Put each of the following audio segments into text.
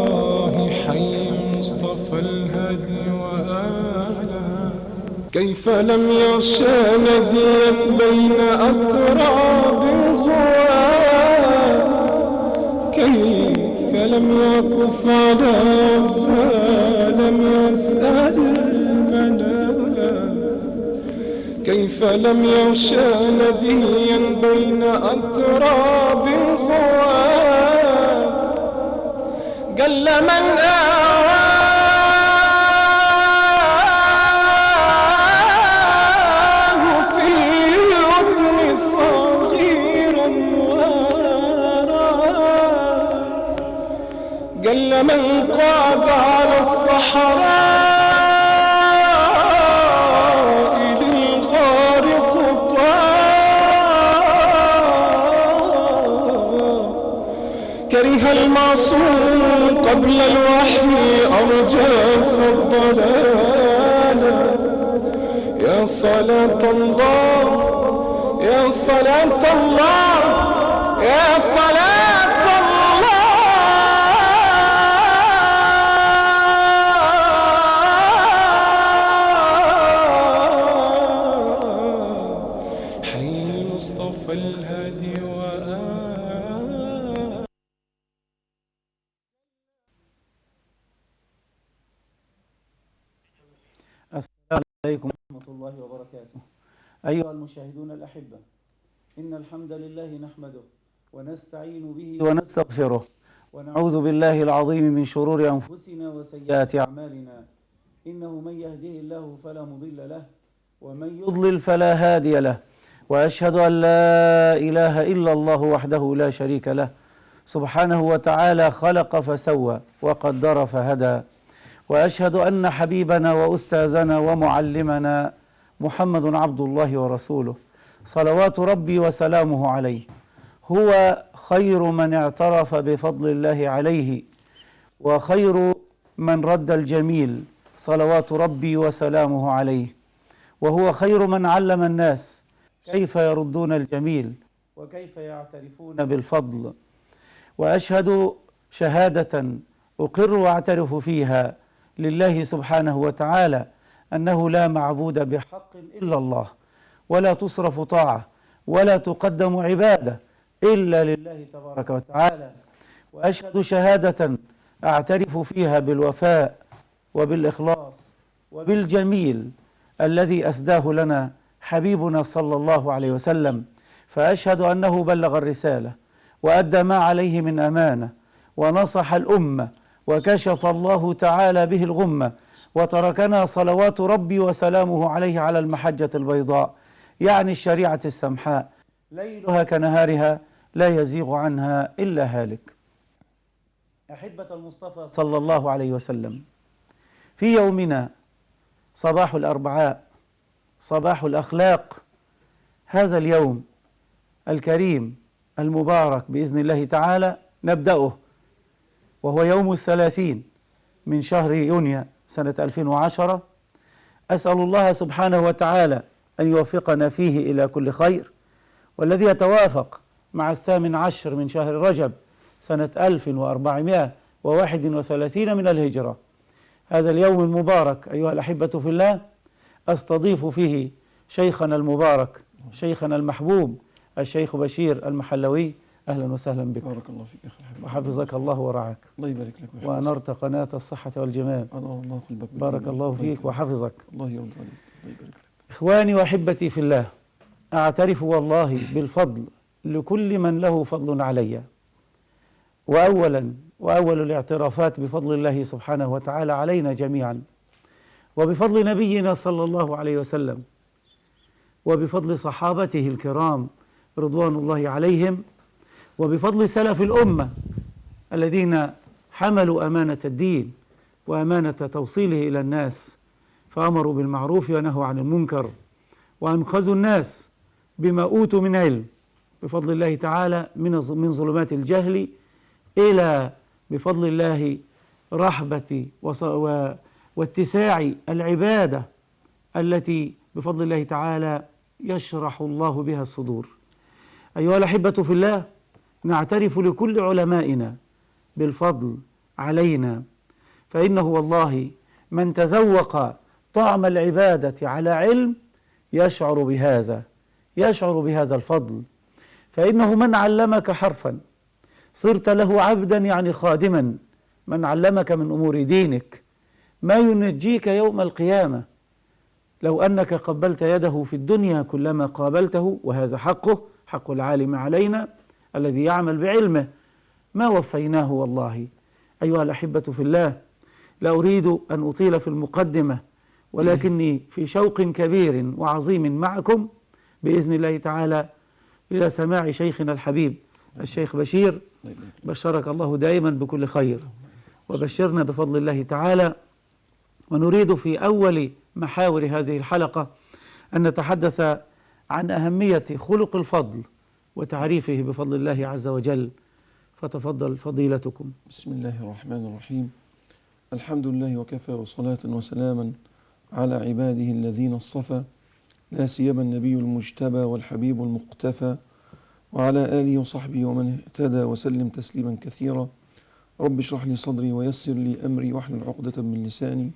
الله حي مصطفى الهادي وآله. كيف لم يغشى نديا بين أتراب الغوى، كيف لم يقف على لم يسأل المنام، كيف لم يغشى نديا بين أتراب الغوى، قل من آواه في اليمن صغيرا واراه، قل من قعد على الصحراء للغار خطاه، كره المعصوم قبل الوحي أرجاس الضلال. يا صلاة الله يا صلاة الله يا صلاة الله حي المصطفى الهادي وآله. السلام عليكم ورحمة الله وبركاته. أيها المشاهدون الأحبة، إن الحمد لله نحمده ونستعين به ونستغفره، ونعوذ بالله العظيم من شرور أنفسنا وسيئات أعمالنا. إنه من يهده الله فلا مضل له، ومن يضلل فلا هادي له، وأشهد أن لا إله إلا الله وحده لا شريك له سبحانه وتعالى، خلق فسوى وقدر فهدى. وأشهد أن حبيبنا وأستاذنا ومعلمنا محمد عبد الله ورسوله، صلوات ربي وسلامه عليه. هو خير من اعترف بفضل الله عليه، وخير من رد الجميل، صلوات ربي وسلامه عليه. وهو خير من علم الناس كيف يردون الجميل وكيف يعترفون بالفضل. وأشهد شهادة أقر وأعترف فيها لله سبحانه وتعالى أنه لا معبود بحق إلا الله، ولا تصرف طاعة ولا تقدم عبادة إلا لله تبارك وتعالى. وأشهد شهادة أعترف فيها بالوفاء وبالإخلاص وبالجميل الذي أسداه لنا حبيبنا صلى الله عليه وسلم. فأشهد أنه بلغ الرسالة وأدى ما عليه من أمانة، ونصح الأمة، وكشف الله تعالى به الغمة، وتركنا صلوات ربي وسلامه عليه على المحجة البيضاء، يعني الشريعة السمحاء، ليلها كنهارها لا يزيغ عنها إلا هالك. أحبة المصطفى صلى الله عليه وسلم، في يومنا صباح الأربعاء، صباح الأخلاق، هذا اليوم الكريم المبارك بإذن الله تعالى نبدأه، وهو يوم 30 من شهر يونيو سنة 2010. أسأل الله سبحانه وتعالى أن يوفقنا فيه إلى كل خير، والذي يتوافق مع 18 من شهر رجب سنة 1431 من الهجرة. هذا اليوم المبارك أيها الأحبة في الله أستضيف فيه شيخنا المبارك، شيخنا المحبوب، الشيخ بشير المحلوي. أهلا وسهلا بك. بارك الله فيك أخي الحبيب. وحفظك الله ورعاك. الله يبارك لك ويحفظك. وأنرت قناة الصحة والجمال. الله قلبك. بارك الله فيك وحفظك. الله يرضى عليك. الله يبارك لك. إخواني وأحبتي في الله، أعترف والله بالفضل لكل من له فضل علي. وأول الاعترافات بفضل الله سبحانه وتعالى علينا جميعا، وبفضل نبينا صلى الله عليه وسلم، وبفضل صحابته الكرام رضوان الله عليهم، وبفضل سلف الأمة الذين حملوا أمانة الدين وأمانة توصيله إلى الناس، فأمروا بالمعروف ونهوا عن المنكر، وأنقذوا الناس بما أوتوا من علم بفضل الله تعالى من ظلمات الجهل إلى بفضل الله رحبة واتساع العبادة التي بفضل الله تعالى يشرح الله بها الصدور. أيها الأحبة في الله، نعترف لكل علمائنا بالفضل علينا، فإنه والله من تذوق طعم العبادة على علم يشعر بهذا الفضل. فإنه من علمك حرفا صرت له عبدا، يعني خادما، من علمك من أمور دينك ما ينجيك يوم القيامة. لو أنك قبلت يده في الدنيا كلما قابلته، وهذا حقه، حق العالم علينا الذي يعمل بعلمه، ما وفيناه والله. أيها الأحبة في الله، لا أريد أن أطيل في المقدمة، ولكني في شوق كبير وعظيم معكم بإذن الله تعالى إلى سماع شيخنا الحبيب الشيخ بشير. بشرك الله دائما بكل خير، وبشرنا بفضل الله تعالى. ونريد في أول محاور هذه الحلقة أن نتحدث عن أهمية خلق الفضل وتعريفه بفضل الله عز وجل. فتفضل فضيلتكم. بسم الله الرحمن الرحيم. الحمد لله وكفى، وصلاة وسلاما على عباده الذين اصطفى، لا سيما النبي المجتبى والحبيب المقتفى، وعلى آله وصحبه ومن اهتدى وسلم تسليما كثيرا. رب اشرح لي صدري ويسر لي أمري واحلل عقدة من لساني.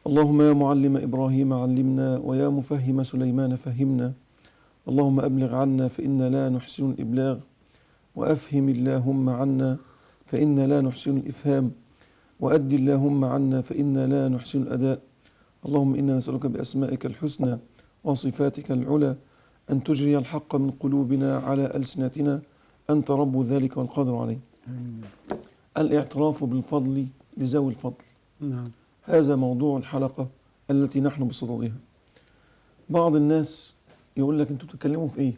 اللهم يا معلم إبراهيم علمنا، ويا مفهم سليمان فهمنا. اللهم أبلغ عنا فإنا لا نحسن الإبلاغ، وأفهم اللهم عنا فإنا لا نحسن الإفهام، وأد اللهم عنا فإنا لا نحسن الأداء. اللهم إنا نسألك بأسمائك الحسنى وصفاتك العلى أن تجري الحق من قلوبنا على ألسنتنا، أنت رب ذلك والقادر عليه. الاعتراف بالفضل لذوي الفضل. نعم. هذا موضوع الحلقة التي نحن بصددها. بعض الناس يقول لك أنتوا بتتكلموا في إيه؟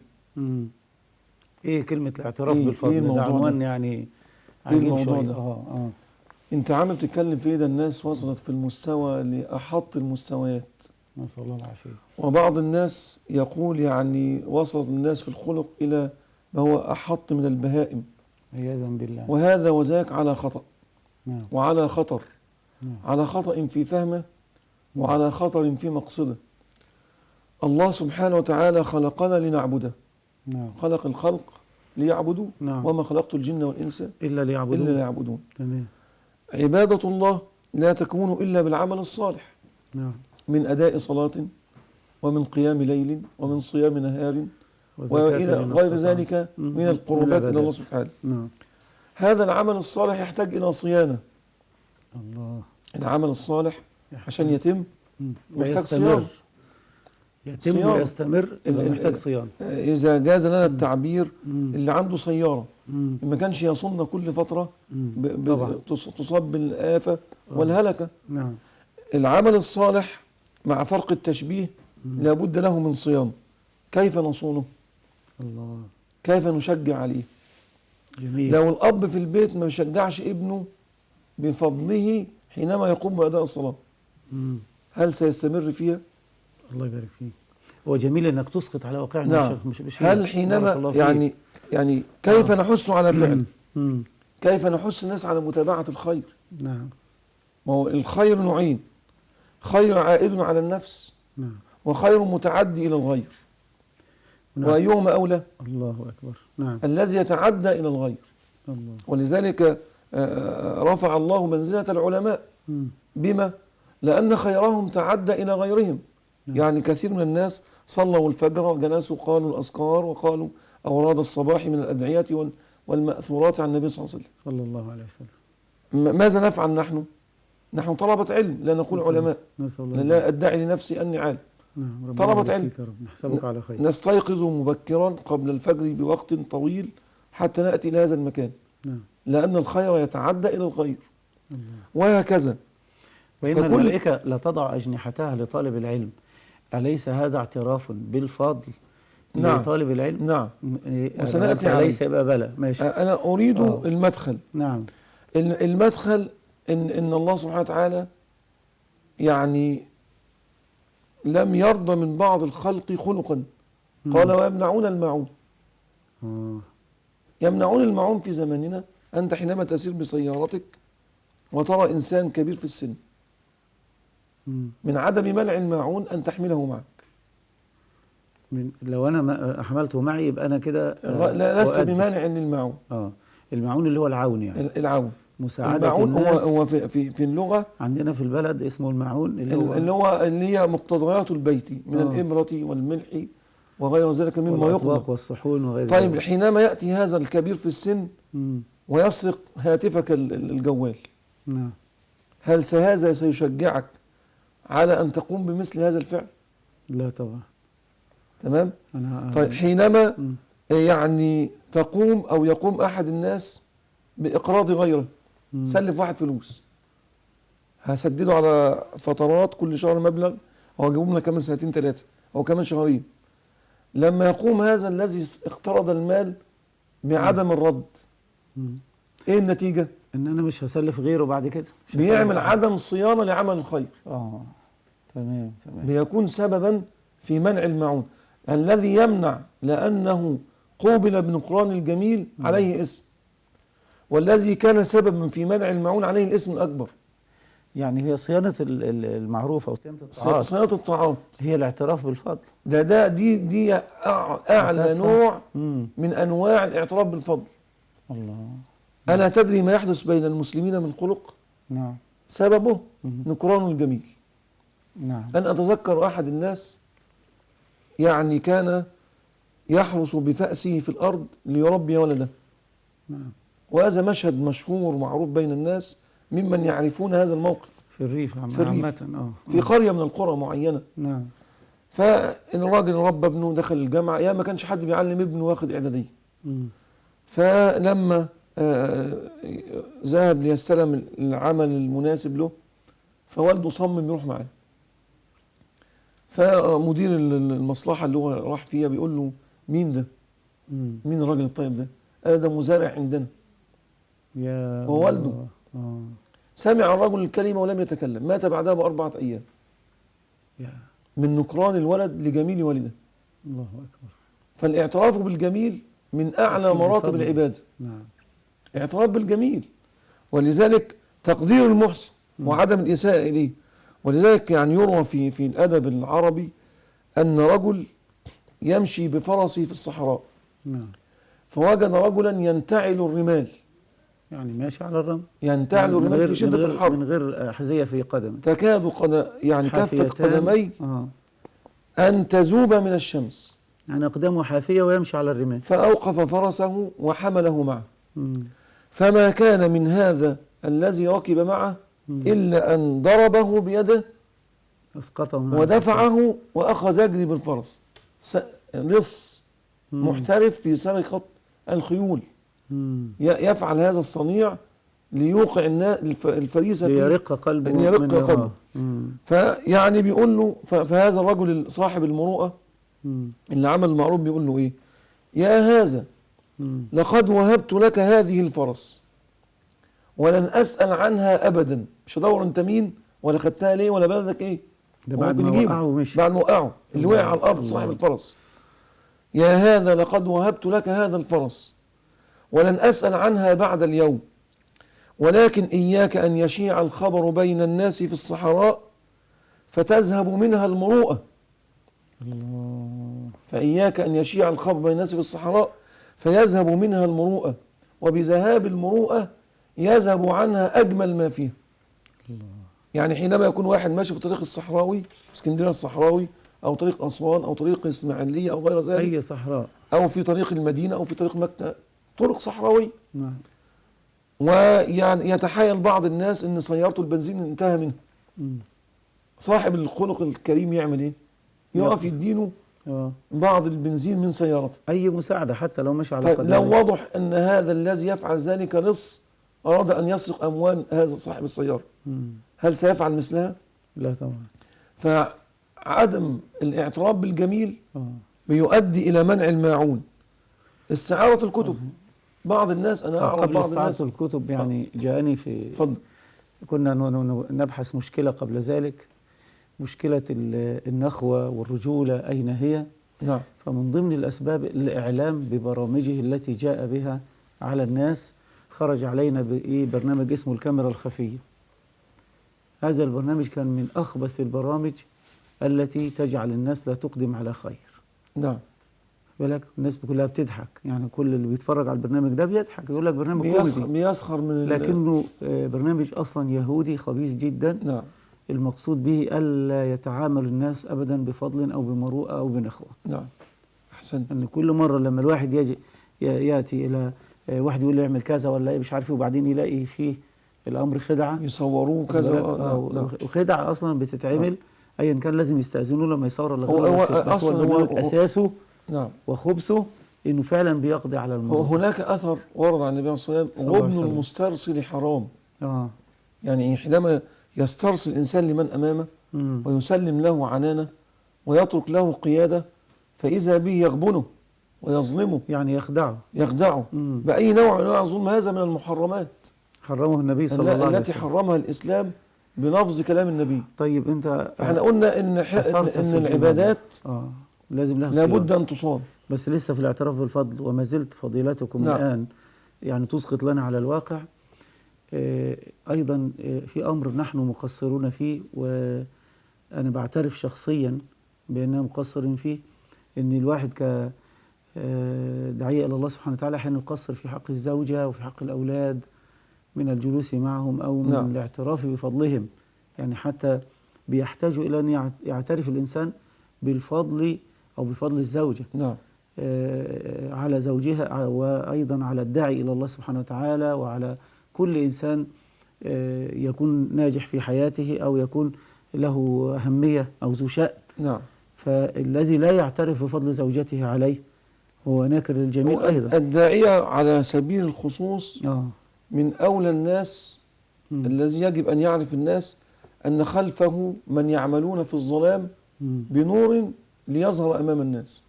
إيه كلمة الاعتراف بالفضل؟ إيه ده عنوان ده؟ يعني إيه عجيب الموضوع شوية. ده؟ أنت عامل تتكلم في إيه؟ ده الناس وصلت في المستوى لأحط المستويات، نسأل الله العافية. وبعض الناس يقول يعني وصلت الناس في الخلق إلى ما هو أحط من البهائم، عياذا بالله. وهذا وذاك على خطأ. نعم. وعلى خطر. نعم. على خطأ في فهمه، وعلى خطر في مقصده. الله سبحانه وتعالى خلقنا لنعبده. نعم. خلق الخلق ليعبدوا. نعم. وما خلقت الجن والإنس إلا ليعبدون. تمام. تمام. عبادة الله لا تكون إلا بالعمل الصالح، نعم. من أداء صلاة، ومن قيام ليل، ومن صيام نهار، وإلى غير ذلك من القربات إلى الله سبحانه وتعالى. نعم. هذا العمل الصالح يحتاج إلى صيانة. الله. العمل الصالح عشان يتم محتاج ويستمر. صيانة. يتم صيانة. ويستمر، محتاج صيانة. إذا جاز لنا التعبير، اللي عنده سيارة ما كانش يصن كل فترة تصاب بالآفة والهلكة. نعم. العمل الصالح مع فرق التشبيه لابد له من صيانة. كيف نصونه؟ الله. كيف نشجع عليه؟ جميل. لو الأب في البيت ما بيشجعش ابنه بفضله حينما يقوم بأداء الصلاة، هل سيستمر فيها؟ الله يبارك فيك. هو جميل انك تسقط على واقعنا. نعم. مش هل حينما يعني كيف نحث على فعل؟ كيف نحث الناس على متابعة الخير؟ نعم. ما هو الخير نوعين: خير عائد على النفس، نعم، وخير متعدي إلى الغير. نعم. وأيهما أولى؟ الله أكبر. نعم. الذي يتعدى إلى الغير. الله. ولذلك رفع الله منزلة العلماء. بما؟ لأن خيرهم تعدى إلى غيرهم. يعني كثير من الناس صلوا الفجر وجلسوا قالوا الأذكار وقالوا أوراد الصباح من الأدعية والمأثورات عن النبي صلى الله عليه وسلم. صلى الله عليه وسلم. ماذا نفعل نحن؟ نحن طلبة علم، لا نقول علماء. لا أدعي لنفسي أني عالم. نعم. طلبة علم. نحسبك على خير. نستيقظ مبكرا قبل الفجر بوقت طويل حتى نأتي إلى هذا المكان. نعم. لأن الخير يتعدى إلى الغير. وهكذا. وإن الملائكة لا تضع أجنحتها لطالب العلم. أليس هذا اعتراف بالفضل لطالب العلم؟ نعم. وسنأتي عليه. ليس يبقى بلى. ماشي. أنا أريد المدخل. نعم. المدخل إن الله سبحانه وتعالى يعني لم يرضى من بعض الخلق خلقا. قال ويمنعون الماعون. يمنعون الماعون في زماننا. أنت حينما تسير بسيارتك وترى إنسان كبير في السن، من عدم منع الماعون أن تحمله معك. لو أنا ما حملته معي يبقى أنا كده لا ليس أؤدي. بمانع للمعون. المعون اللي هو العون، يعني العون. مساعدة المعون الناس. هو في اللغة عندنا في البلد اسمه المعون اللي هي مقتضيات البيت من الإبرة والملح وغير ذلك مما يطلق والصحون وغير طيب ذلك. حينما يأتي هذا الكبير في السن ويسرق هاتفك الجوال، نعم، هل هذا سيشجعك على أن تقوم بمثل هذا الفعل؟ لا طبعا. تمام؟ طيب حينما يعني تقوم أو يقوم أحد الناس بإقراض غيره، سلف واحد فلوس هسدده على فترات كل شهر مبلغ، أو أجيبهم لك كمان سنتين ثلاثة أو كمان شهرين. لما يقوم هذا الذي اقترض المال بعدم الرد، إيه النتيجة؟ إن أنا مش هسلف غيره بعد كده، بيعمل عدم صيانة لعمل الخير. تمام. بيكون سببا في منع المعون. الذي يمنع لأنه قوبل بنقران الجميل عليه اسم، والذي كان سببا في منع المعون عليه الاسم الأكبر. يعني هي صيانة المعروف أو صيانة الطاعات، صيانة الطاعات هي الاعتراف بالفضل. دي أعلى نوع من أنواع الاعتراف بالفضل. الله. ألا تدري ما يحدث بين المسلمين من خلق؟ نعم. سببه نكران الجميل. نعم. أنا أتذكر أحد الناس يعني كان يحرس بفأسه في الأرض ليربي ولده. نعم. وهذا مشهد مشهور معروف بين الناس ممن يعرفون هذا الموقف في الريف عامة. في قرية من القرى معينة. نعم. فالراجل ربى ابنه، دخل الجامعة، ما كانش حد بيعلم ابنه واخد إعدادية. فلما ذهب ليستلم العمل المناسب له، فوالده صمم يروح معاه. فمدير المصلحة اللي هو راح فيها بيقول له مين ده؟ مين الراجل الطيب ده؟ قال ده مزارع عندنا. يا ووالده سمع الرجل الكلمة ولم يتكلم، مات بعدها ب4 أيام من نكران الولد لجميل والده. الله أكبر. فالاعتراف بالجميل من أعلى مراتب العبادة. نعم. اعتراف بالجميل، ولذلك تقدير المحسن وعدم الإساءة إليه. ولذلك يعني يروى في الأدب العربي أن رجل يمشي بفرسه في الصحراء. نعم. فوجد رجلا ينتعل الرمال، يعني ماشي على الرمل، ينتعل الرمال في شدة الحر من غير حذية في قدمه، تكاد يعني كفة قدمي أن تذوب من الشمس، يعني أقدامه حافية ويمشي على الرمال. فأوقف فرسه وحمله معه. فما كان من هذا الذي ركب معه إلا أن ضربه بيده أسقطه ودفعه وأخذ يجري بالفرس. لص محترف في سرقة الخيول يفعل هذا الصنيع ليوقع الفريسة ليرق قلبه، ليرق قلبه. فيعني بيقول له، فهذا الرجل صاحب المروءة اللي عمل المعروف بيقول له إيه؟ يا هذا لقد وهبت لك هذه الفرس ولن أسأل عنها أبدا، مش هدور أنت مين ولا خدتها ليه ولا بلدك إيه. ده بعد ما وقعه ومشي، بعد ما وقعه اللي وقع على الأرض صاحب الفرس. يا هذا لقد وهبت لك هذا الفرس ولن أسأل عنها بعد اليوم، ولكن إياك أن يشيع الخبر بين الناس في الصحراء فتذهب منها المروءة. فإياك أن يشيع الخبر بين الناس في الصحراء فيذهب منها المروءة، وبذهاب المروءة يذهب عنها أجمل ما فيها. يعني حينما يكون واحد ماشي في طريق الصحراوي، اسكندرية الصحراوي، أو طريق أسوان، أو طريق الإسماعيلية، أو غير ذلك، أي صحراء، أو في طريق المدينة، أو في طريق مكة، طرق صحراوي. ويعني يتحايل بعض الناس إن سيارته البنزين انتهى منها. صاحب الخلق الكريم يعمل إيه؟ يقف يدينه بعض البنزين من سيارته، أي مساعدة حتى لو مشي على قدمه. لو وضح أن هذا الذي يفعل ذلك لص أراد أن يسرق أموال هذا صاحب السيارة، هل سيفعل مثلها؟ لا طبعا. فعدم الاعتراف بالجميل بيؤدي إلى منع الماعون. استعارة الكتب، بعض الناس، أنا أعرف قبل بعض الناس استعارة الكتب يعني جاءني في كنا نبحث مشكلة قبل ذلك، مشكلة النخوة والرجولة أين هي؟ نعم. فمن ضمن الأسباب الإعلام ببرامجه التي جاء بها على الناس. خرج علينا برنامج اسمه الكاميرا الخفية. هذا البرنامج كان من أخبث البرامج التي تجعل الناس لا تقدم على خير. نعم. بالك الناس كلها بتضحك، يعني كل اللي بيتفرج على البرنامج ده بيضحك، يقول لك برنامج كوميدي، بيسخر من لكنه برنامج أصلا يهودي خبيث جدا. نعم. المقصود به ألا يتعامل الناس أبدا بفضل أو بمروءة أو بنخوة. نعم. أحسنت. أن كل مرة لما الواحد يأتي إلى واحد يقول له اعمل كذا ولا إيه مش عارف، وبعدين يلاقي فيه الأمر خدعة، يصوروه كذا. نعم. وخدعة أصلا بتتعمل أيا كان لازم يستأذنوا لما يصور هو بس هو البرنامج أساسه نعم وخبثه إنه فعلا بيقضي على الموضوع. هناك أثر ورد عن النبي صلى الله عليه وسلم: غبن المسترسل حرام. يعني حينما يسترسل الإنسان لمن أمامه ويسلم له عنانه ويترك له قيادة، فإذا به يغبنه ويظلمه، يعني يخدعه بأي نوع من أنواع الظلم. هذا من المحرمات حرمه النبي صلى الله عليه وسلم، التي حرمها الإسلام بلفظ كلام النبي. طيب أنت فإحنا قلنا إن العبادات لازم لها لابد أن تصام، بس لسه في الاعتراف بالفضل وما زلت فضيلتكم نعم. الآن يعني تسقط لنا على الواقع أيضا في أمر نحن مقصرون فيه، وأنا بعترف شخصيا بأننا مقصرين فيه، إن الواحد كداعية إلى الله سبحانه وتعالى أحيانا يقصر في حق الزوجة وفي حق الأولاد من الجلوس معهم أو من نعم. الاعتراف بفضلهم. يعني حتى بيحتاجوا إلى أن يعترف الإنسان بالفضل أو بفضل الزوجة نعم. على زوجها، وأيضا على الداعي إلى الله سبحانه وتعالى، وعلى كل إنسان يكون ناجح في حياته أو يكون له أهمية أو ذو شأن. نعم. فالذي لا يعترف بفضل زوجته عليه هو ناكر للجميع أيضا. الداعية على سبيل الخصوص من أولى الناس الذي يجب أن يعرف الناس أن خلفه من يعملون في الظلام بنور ليظهر أمام الناس.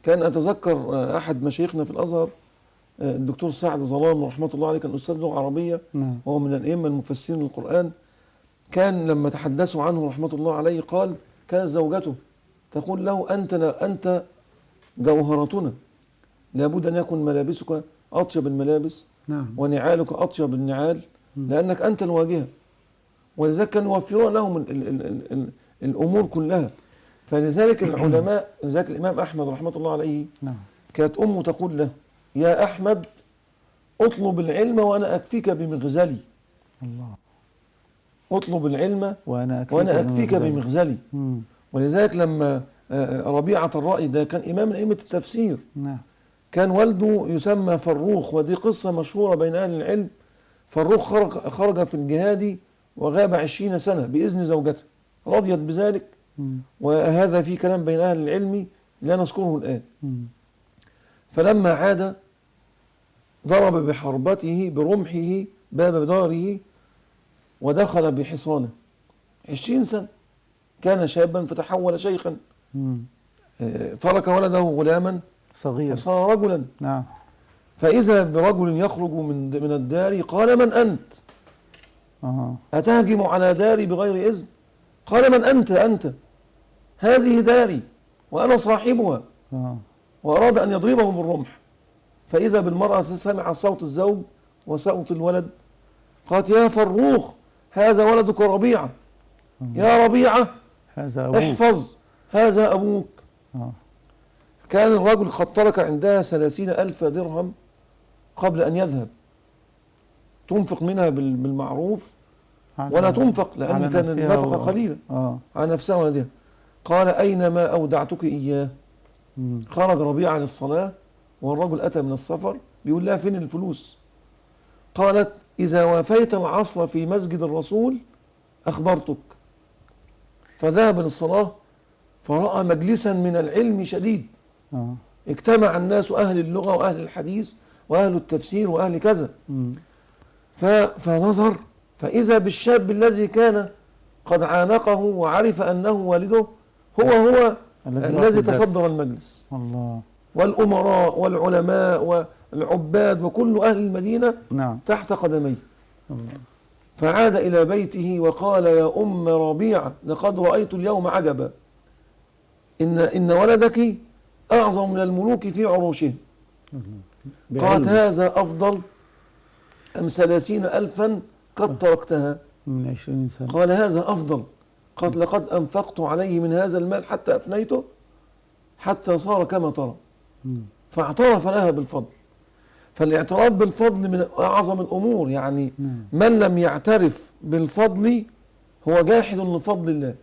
كان أتذكر أحد مشايخنا في الأزهر الدكتور سعد ظلام رحمة الله عليه، كان أستاذ لغة عربية وهو من الأئمة المفسرين للقرآن. كان لما تحدثوا عنه رحمة الله عليه قال: كانت زوجته تقول له: أنت جوهرتنا، لابد أن يكون ملابسك أطيب الملابس ونعالك أطيب النعال، لأنك أنت الواجهة. ولذلك كانوا يوفرون لهم الأمور كلها. فلذلك العلماء، لذلك الإمام أحمد رحمة الله عليه كانت أمه تقول له: يا أحمد اطلب العلم وأنا أكفيك بمغزلي. الله. اطلب العلم وأنا أكفيك بمغزلي. ولذلك لما ربيعة الرأي ده كان إمام من أئمة التفسير، كان والده يسمى فروخ، ودي قصة مشهورة بين أهل العلم. فروخ خرج في الجهاد وغاب 20 سنة بإذن زوجته، رضيت بذلك، وهذا في كلام بين أهل العلم لا نذكره الآن. فلما عاد ضرب بحربته برمحه باب داره ودخل بحصانه. 20 سنة كان شابا فتحول شيخا، ترك ولده غلاما صغير صار رجلا. فإذا برجل يخرج من الدار قال: من أنت؟ أتهجم على داري بغير إذن؟ قال: من أنت؟ هذه داري وأنا صاحبها. وأراد أن يضربه بالرمح، فإذا بالمرأة سمع صوت الزوج وصوت الولد، قالت: يا فروخ هذا ولدك ربيعة، يا ربيعة هذا أبوك، احفظ هذا أبوك. كان الرجل قد ترك عندها 30,000 درهم قبل أن يذهب، تنفق منها بالمعروف ولا تنفق لأن كان النفقة قليلة على نفسها وولدها. قال: أين ما أودعتك إياه؟ خرج ربيعة للصلاة والرجل أتى من السفر، بيقول لها: فين الفلوس؟ قالت: إذا وافيت العصر في مسجد الرسول أخبرتك. فذهب للصلاة فرأى مجلسا من العلم شديد، اجتمع الناس، أهل اللغة وأهل الحديث وأهل التفسير وأهل كذا. فنظر فإذا بالشاب الذي كان قد عانقه وعرف أنه والده هو الذي تصدر المجلس. الله. والأمراء والعلماء والعباد وكل أهل المدينة تحت قدميه. فعاد إلى بيته وقال: يا أم ربيعة، لقد رأيت اليوم عجبا، إن ولدك أعظم من الملوك في عروشهم. قالت: هذا أفضل أم 30,000 قد تركتها؟ من 20 سنة. قال: هذا أفضل. قالت: لقد أنفقت عليه من هذا المال حتى أفنيته. حتى صار كما ترى، مم. فاعترف لها بالفضل. فالاعتراف بالفضل من أعظم الأمور، يعني من لم يعترف بالفضل هو جاحد لفضل الله.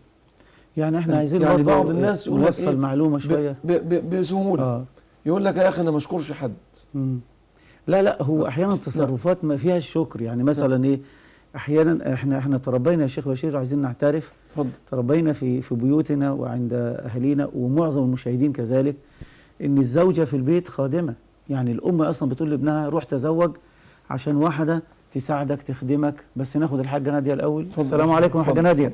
يعني احنا عايزين يعني برضه بعض الناس يقول لك نوصل إيه؟ معلومة شوية بسهولة. يقول لك يا أخي أنا ما أشكرش حد. لا هو احيانا تصرفات ما فيها الشكر، يعني مثلا ايه، احيانا احنا تربينا يا شيخ بشير، عايزين نعترف، اتفضل. تربينا في بيوتنا وعند اهالينا ومعظم المشاهدين كذلك، ان الزوجه في البيت خادمه. يعني الام اصلا بتقول لابنها روح تزوج عشان واحده تساعدك تخدمك. بس ناخد الحاجه ناديه الاول. السلام عليكم يا حاجه ناديه.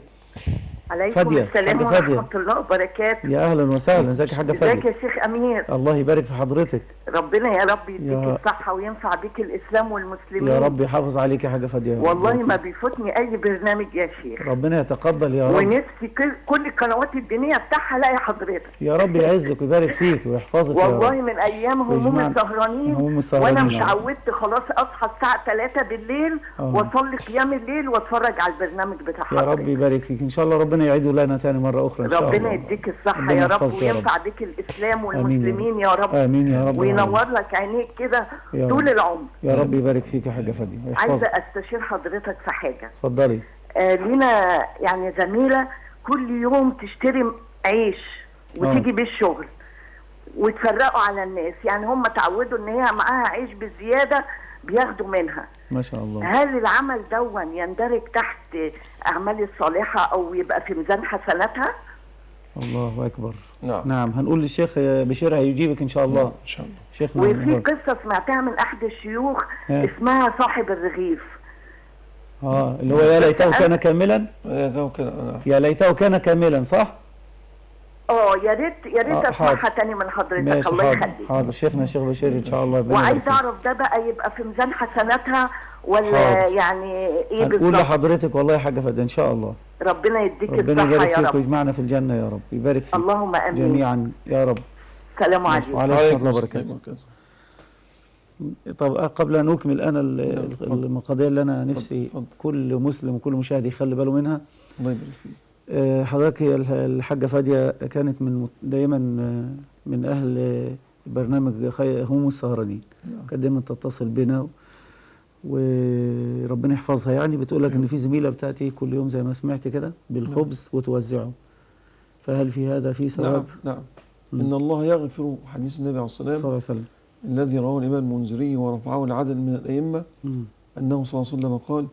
عليكم فادية. السلام حاجة فادية. ورحمة الله وبركاته. يا اهلا وسهلا، ازيك يا حاجه فاديه؟ ازيك يا شيخ امير؟ الله يبارك في حضرتك. ربنا يا رب يديك يا الصحة وينفع بيك الاسلام والمسلمين. يا رب يحافظ عليك يا حاجه فاديه. والله ما بيفوتني اي برنامج يا شيخ. ربنا يتقبل يا رب. ونفسي كل القنوات الدينية افتحها الاقي حضرتك. يا رب يعزك ويبارك فيك ويحفظك يا رب. والله من ايام هموم السهرانين وانا مش عودت خلاص اصحى الساعة 3 بالليل واصلي قيام الليل واتفرج على البرنامج بتاع حضرتك. يا رب يبارك فيك، ان شاء الله ربنا يعيده لنا ثاني مرة اخرى ان شاء الله. ربنا يديك الصحة يا رب وينفع بيك الاسلام والمسلمين يا رب. امين يا رب. وينور لك عينيك كده طول العمر. يا رب يبارك فيك يا حاجة فادية. عايزة استشير حضرتك في حاجة. اتفضلي. لينا يعني زميلة كل يوم تشتري عيش وتيجي بيه الشغل وتفرقوا على الناس، يعني هم تعودوا ان هي معاها عيش بزيادة بياخدوا منها. ما شاء الله. هل العمل دون يندرج تحت اعمال الصالحة او يبقى في ميزان حسناتها؟ الله اكبر. نعم. هنقول للشيخ بشير هيجيبك ان شاء الله. ان شاء الله. شيخنا. وفي قصة سمعتها من احد الشيوخ اسمها صاحب الرغيف. اللي هو يا ليته كان كاملا. يا ليته كان كاملا، صح؟ يا ريت اسمعها تاني من حضرتك. الله يخليك. حاضر. شيخنا الشيخ بشير ان شاء الله. وعايز اعرف ده بقى يبقى في ميزان حسناتها ولا حاضر. يعني ايه بالظبط؟ هنقول لحضرتك والله يا حاجه فادية ان شاء الله. ربنا يديك الصحه ربنا يبارك يا رب. فيك ويجمعنا في الجنه يا رب. يبارك فيك اللهم امين جميعا يا رب. السلام عليكم. وعليكم ورحمه الله وبركاته. طب قبل ان اكمل انا القضيه اللي انا نفسي كل مسلم وكل مشاهد يخلي باله منها. الله يبارك فيك. حضرتك الحاجه فادية كانت دايما من اهل برنامج هموم السهرانين. كانت دايما تتصل بنا وربنا يحفظها. يعني بتقول لك ان في زميله بتاتي كل يوم زي ما سمعت كده بالخبز وتوزعه، فهل في هذا في ثواب؟ نعم. ان الله يغفر، حديث النبي عليه الصلاه والسلام صلى الله عليه وسلم الذي رواه الامام المنذري ورفعه العدد من الائمه انه صلى الله عليه وسلم قال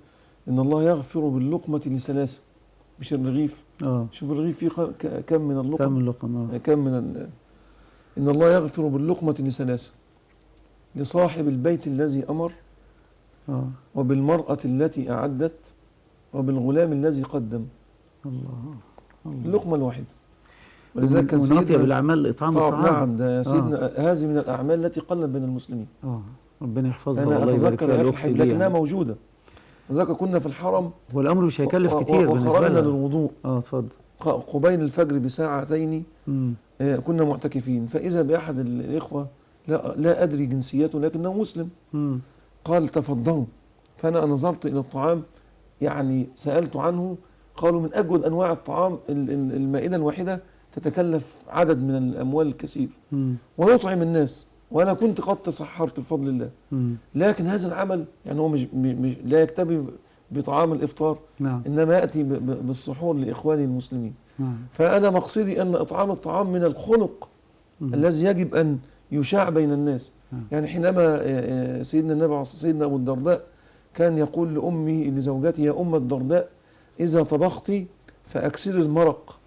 ان الله يغفر باللقمه لثلاثه، مش الرغيف. شوف الرغيف فيه كم من اللقم. كم من اللقم. كم من ان الله يغفر باللقمه لثلاثه: لصاحب البيت الذي امر، وبالمرأة التي أعدت، وبالغلام الذي قدم. الله. اللقمة الواحدة. ولذلك كان سيدنا من الأعمال إطعام الطعام. نعم، ده يا سيدنا هذه من الأعمال التي قلت بين المسلمين. ربنا يحفظها. أنا أتذكر الأخت لكنها موجودة. لذلك كنا في الحرم والأمر مش هيكلف كتير بالنسبة لنا. وخرجنا للوضوء. اتفضل. قبيل الفجر بساعتين كنا معتكفين، فإذا بأحد الإخوة لا أدري جنسيته لكنه مسلم. قال تفضلوا. فأنا نظرت إلى الطعام، يعني سألت عنه، قالوا من أجود أنواع الطعام المائدة الواحدة تتكلف عدد من الأموال الكثير ويطعم الناس، وأنا كنت قد تسحرت بفضل الله. لكن هذا العمل يعني هو مش لا يكتفي بطعام الإفطار. إنما يأتي بالسحور لإخواني المسلمين. فأنا مقصدي أن إطعام الطعام من الخلق الذي يجب أن يشاع بين الناس. يعني حينما سيدنا النبي سيدنا أبو الدرداء كان يقول لأمه لزوجته: يا أم الدرداء إذا طبخت فأكسر المرق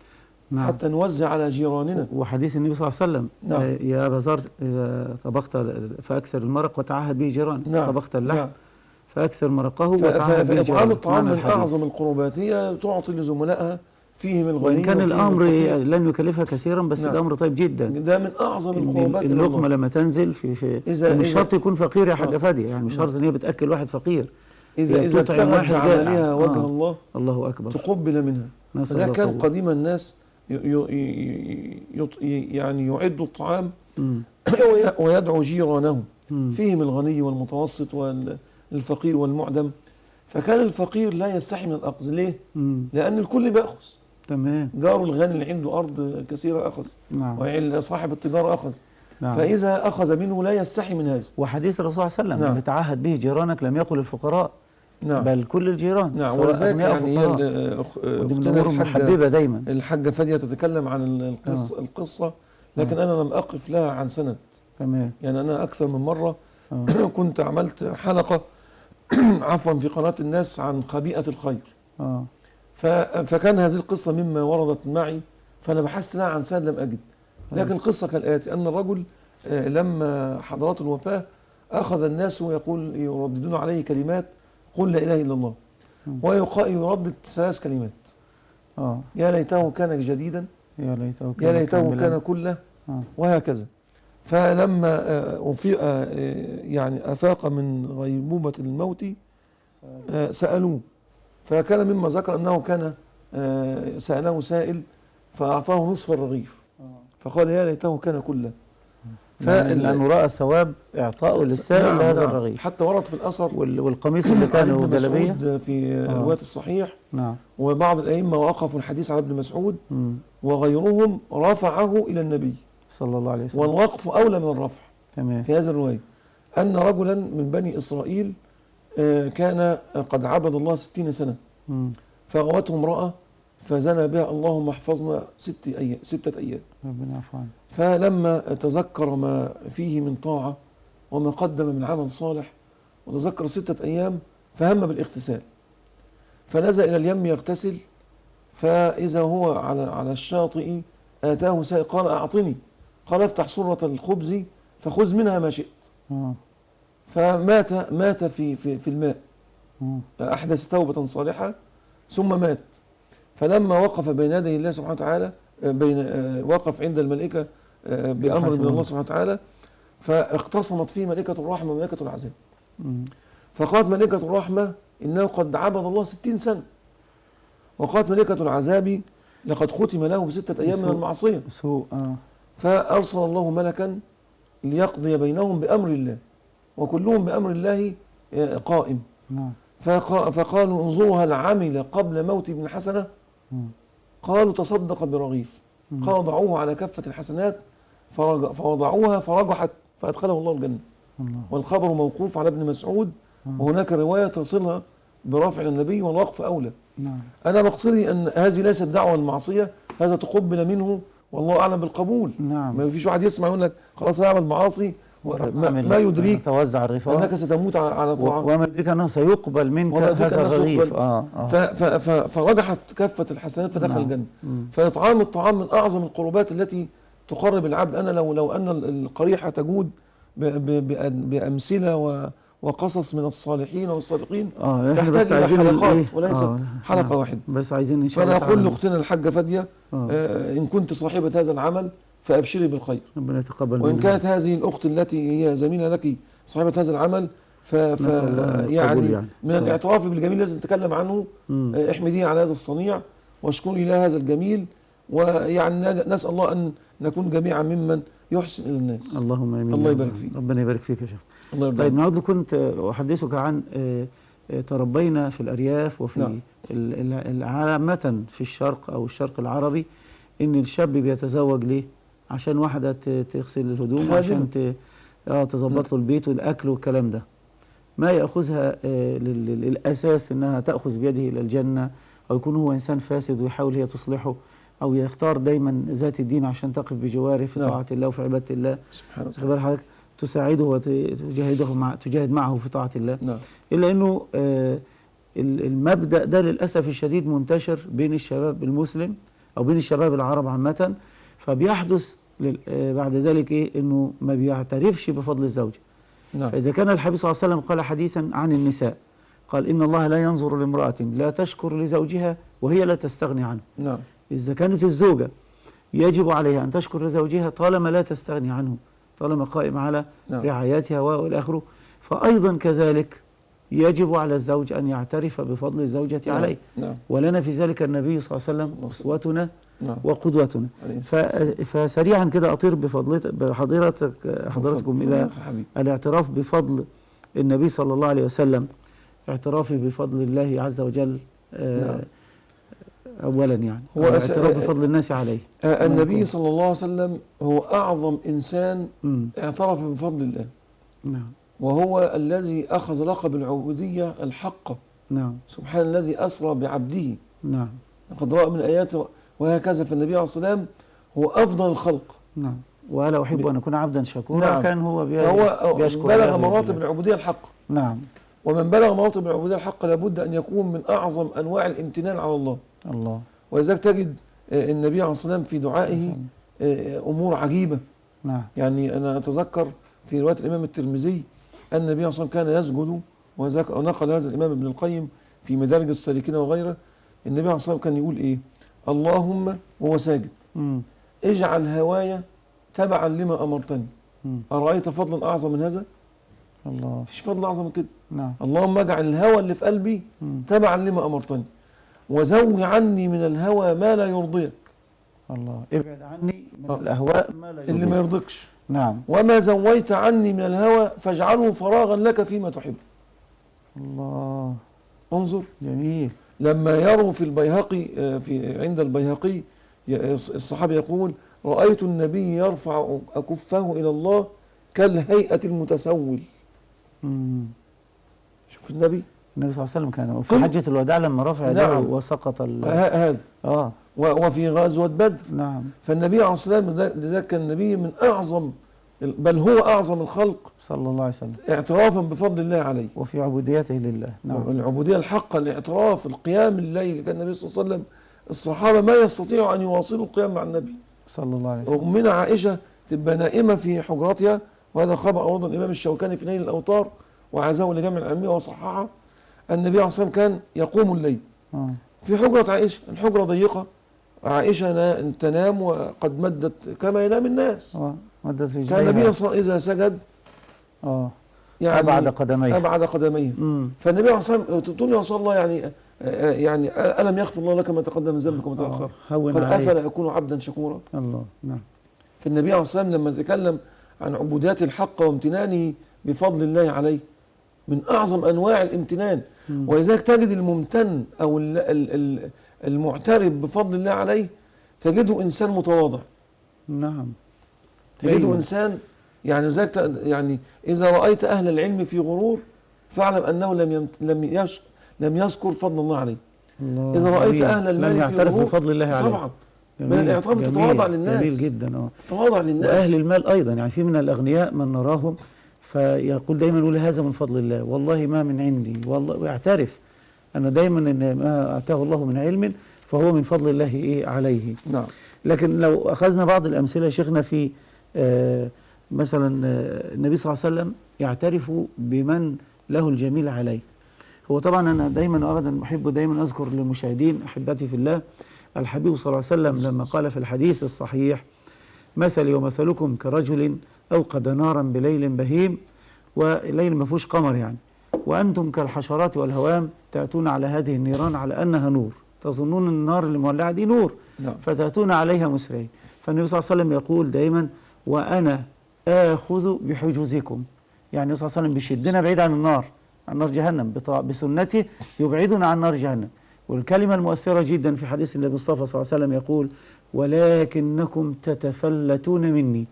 حتى نوزع على جيراننا. وحديث النبي صلى الله عليه وسلم: يا أبا ذر إذا طبخت فأكسر المرق وتعهد به جيران. طبخت اللحم فأكسر مرقه وتعهد به جيران. فإطعام الطعام من أعظم القربات، هي تعطي لزملائها فيهم الغني. وإن كان الأمر لن يكلفها كثيرا، بس الأمر طيب جدا. ده من أعظم القربات. اللقمة لما تنزل في مش شرط يكون فقير يا حاجة فادية، يعني مش شرط إن هي بتأكل واحد فقير. إذا تطعم واحد بعملها وجه الله، الله أكبر، تقبل منها. إذا كان قديم الناس يعني يعد الطعام ويدعو جيرانهم فيهم الغني والمتوسط والفقير والمعدم. فكان الفقير لا يستحي من الأخذ. ليه؟ لأن الكل بيأخذ. تمام. جاره الغني اللي عنده أرض كثيرة أخذ، نعم. وصاحب التجارة أخذ. نعم. فإذا أخذ منه لا يستحي من هذا. وحديث الرسول صلى الله عليه وسلم نعم. اللي تعهد به جيرانك لم يقل الفقراء، نعم. بل كل الجيران، نعم. سواء ولذلك أغنياء أو يعني فقراء. هي ودي من أختنا الأمور المحببة دايما. الحاجة فادية تتكلم عن القصة، لكن أنا لم أقف لها عن سند. تمام. يعني أنا أكثر من مرة كنت عملت حلقة عفوا في قناة الناس عن خبيئة الخير. فكان هذه القصة مما وردت معي، فأنا بحثت لها عن سند لم أجد. لكن القصة كالآتي: أن الرجل لما حضرته الوفاة أخذ الناس يرددون عليه كلمات: قل لا إله إلا الله. ويردد 3 كلمات: يا ليته كان جديدا، يا ليته كان كله، وهكذا. فلما يعني أفاق من غيبوبة الموت سألوه، فكان مما ذكر أنه كان سأله سائل فأعطاه نصف الرغيف، فقال يا ليته كان كله. لأنه رأى ثواب إعطائه للسائل هذا الرغيف. حتى ورد في الأثر والقميص اللي كانوا جلبية في رواية الصحيح. نعم. وبعض الأئمة وقفوا الحديث على ابن مسعود وغيرهم رفعه إلى النبي صلى الله عليه وسلم، والوقف أولى من الرفع. تمام. في هذه الرواية أن رجلا من بني إسرائيل كان قد عبد الله 60 سنة، فغوته امرأة فزنى بها، اللهم احفظنا 6 أيام. ربنا يعفو عنه. فلما تذكر ما فيه من طاعة وما قدم من عمل صالح وتذكر 6 أيام فهم بالاغتسال، فنزل إلى اليم يغتسل، فإذا هو على الشاطئ آتاه سائل قال أعطني، قال افتح سرة الخبز فخذ منها ما شئت. فمات في الماء، أحدث توبة صالحة ثم مات. فلما وقف بين يدي الله سبحانه وتعالى، وقف عند الملائكة بأمر من الله سبحانه وتعالى، فاختصمت فيه ملائكة الرحمة وملائكة العذاب. فقالت ملائكة الرحمة إنه قد عبد الله 60 سنة، وقالت ملائكة العذاب لقد ختم له ب6 أيام من المعصية. فأرسل الله ملكا ليقضي بينهم بأمر الله، وكلهم بأمر الله قائم. فقالوا انظروا هل عمل قبل موت ابن حسنة؟ قالوا تصدق برغيف. قالوا ضعوه على كفة الحسنات فوضعوها فرجحت فأدخله الله الجنة. والخبر موقوف على ابن مسعود، وهناك رواية تصلها برافع النبي والوقف أولى. أنا مقصدي أن هذه ليست دعوة المعصية، هذا تقبل منه والله أعلم بالقبول. ما فيش واحد يسمع يقول لك خلاص أعمل معاصي، ما يدريك توزع الرفاه أنك ستموت على طعام، وما يدريك أنه سيقبل منك هذا الرغيف. فرجحت كفة الحسنات فدخل الجنة. فإطعام الطعام من أعظم القربات التي تقرب العبد. أنا لو أن القريحة تجود بأمثلة وقصص من الصالحين والصادقين تحتاج إلى حلقات وليست حلقة واحدة. بس عايزين إن شاء الله. فأنا أقول لأختنا الحاجة فادية إن كنت صاحبة هذا العمل فأبشري بالخير، ربنا يتقبل. وإن كانت هذه الأخت التي هي زميلة لك صاحبة هذا العمل يعني من الاعتراف بالجميل الذي نتكلم عنه، احمدي على هذا الصنيع واشكري له هذا الجميل، ويعني نسأل الله أن نكون جميعا ممن يحسن إلى الناس. اللهم آمين. الله يبارك فيك. ربنا يبارك فيك يا شيخ. طيب نعود. كنت أحدثك عن تربينا في الأرياف وفي عامة في الشرق أو الشرق العربي، إن الشاب بيتزوج ليه؟ عشان واحدة تغسل الهدوم، عشان تظبط له البيت والأكل والكلام ده. ما يأخذها للأساس إنها تأخذ بيده إلى الجنة، أو يكون هو إنسان فاسد ويحاول هي تصلحه، أو يختار دايما ذات الدين عشان تقف بجواره في طاعة الله وفي عبادة الله سبحانه وتعالى، حضرتك تساعده وتجاهد معه في طاعة الله. إلا إنه المبدأ ده للأسف الشديد منتشر بين الشباب المسلم أو بين الشباب العرب عامة، فبيحدث بعد ذلك إنه ما بيعترفش بفضل الزوجة. فإذا كان الحبيب صلى الله عليه وسلم قال حديثا عن النساء، قال إن الله لا ينظر لامرأة لا تشكر لزوجها وهي لا تستغني عنه. إذا كانت الزوجة يجب عليها أن تشكر لزوجها طالما لا تستغني عنه، طالما قائم على رعايتها والى آخره، فأيضا كذلك يجب على الزوج أن يعترف بفضل الزوجة عليه. ولنا في ذلك النبي صلى الله عليه وسلم أسوتنا وقدوتنا. فسريعا كده أطير بحضرتكم إلى الاعتراف بفضل النبي صلى الله عليه وسلم، اعترافي بفضل الله عز وجل أولا يعني هو الاعتراف بفضل الناس عليه. النبي صلى الله عليه وسلم هو أعظم إنسان مم. اعترف بفضل الله، نعم وهو الذي أخذ لقب العبودية الحقة. نعم سبحان الذي أسرى بعبده نعم لقد رأى من آيات وهكذا. فالنبي عليه الصلاة والسلام هو أفضل الخلق. نعم. وألا أحب أن أكون عبدا شكورا. نعم. كان هو فهو بيشكر بلغ الله مراتب بالله. العبودية الحقة. نعم. ومن بلغ مراتب العبودية الحقة لابد أن يكون من أعظم أنواع الامتنان على الله. الله. ولذلك تجد النبي عليه الصلاة والسلام في دعائه أمور عجيبة. نعم. يعني أنا أتذكر في رواية الإمام الترمذي أن النبي عليه الصلاة والسلام كان يسجد، وذاك نقل هذا الإمام ابن القيم في مدارج السالكين وغيره. النبي عليه الصلاة والسلام كان يقول إيه؟ اللهم وهو ساجد مم. اجعل هواي تبعا لما أمرتني. مم. أرأيت فضلا أعظم من هذا؟ الله. مفيش فضل أعظم من كده. نعم. اللهم اجعل الهوى اللي في قلبي مم. تبعا لما أمرتني، وزوي عني من الهوى ما لا يرضيك. الله. ابعد عني من الأهواء ما لا اللي ما يرضيك. يرضيكش. نعم. وما زويت عني من الهوى فاجعله فراغا لك فيما تحب. الله. انظر جميل. لما يروا في البيهقي عند البيهقي الصحابي يقول رأيت النبي يرفع أكفه إلى الله كالهيئة المتسول. مم. شوف النبي النبي صلى الله عليه وسلم كان في حجة الوداع لما رفع يده نعم. وسقط هذا وفي غزوة بدر. نعم. فالنبي عليه الصلاة والسلام لذلك كان النبي من أعظم، بل هو أعظم الخلق صلى الله عليه وسلم اعترافا بفضل الله عليه وفي عبوديته لله. نعم. العبودية الحقة، الاعتراف، القيام الليل. كان النبي صلى الله عليه وسلم الصحابة ما يستطيعوا أن يواصلوا القيام مع النبي. صلى الله عليه وسلم. أمنا عائشة تبقى نائمة في حجرتها، وهذا خبر أورده الإمام الشوكاني في نيل الأوطار وعزاه لجامع العلمية وصححه. النبي عليه الصلاة والسلام كان يقوم الليل في حجرة عائشة. الحجرة ضيقة، عائشة تنام وقد مدت كما ينام الناس. مدت رجليها. كان النبي إذا سجد يعني أبعد قدميه. فالنبي عليه الصلاة والسلام تقول يا رسول الله يعني ألم يغفر الله لك ما تقدم من ذنبك وما تأخر؟ قال أفلا أكون عبدا شكورا؟ الله. نعم. فالنبي عليه الصلاة والسلام لما تكلم عن عبوديات الحق وامتنانه بفضل الله عليه من أعظم أنواع الامتنان. ولذلك تجد الممتن أو المعترف بفضل الله عليه تجده إنسان متواضع. نعم. تجده إنسان يعني ذلك يعني إذا رأيت أهل العلم في غرور فاعلم أنه لم يذكر فضل الله عليه. الله. إذا رأيت أهل المال في غرور بفضل الله عليه. طبعا من الاعتراف تتواضع للناس. جميل جدا. تتواضع للناس. وأهل المال أيضا، يعني في من الأغنياء من نراهم فيقول دايما يقول هذا من فضل الله، والله ما من عندي، والله، ويعترف أن دايما أن ما آتاه الله من علم فهو من فضل الله عليه. نعم. لكن لو أخذنا بعض الأمثلة يا شيخنا في مثلا النبي صلى الله عليه وسلم يعترف بمن له الجميل عليه. هو طبعا أنا دايما وأبدا أحب دايما أذكر للمشاهدين أحبتي في الله الحبيب صلى الله عليه وسلم لما قال في الحديث الصحيح مثلي ومثلكم كرجل أوقد نارا بليل بهيم، والليل ما فيهوش قمر يعني، وأنتم كالحشرات والهوام تأتون على هذه النيران على أنها نور، تظنون النار اللي مولعة دي نور. نعم. فتأتون عليها مسرعين. فالنبي صلى الله عليه وسلم يقول دائما وأنا آخذ بحجوزكم، يعني النبي صلى الله عليه وسلم بيشدنا بعيد عن النار، عن نار جهنم بسنته يبعدنا عن نار جهنم. والكلمة المؤثرة جدا في حديث النبي المصطفى صلى الله عليه وسلم يقول ولكنكم تتفلتون مني،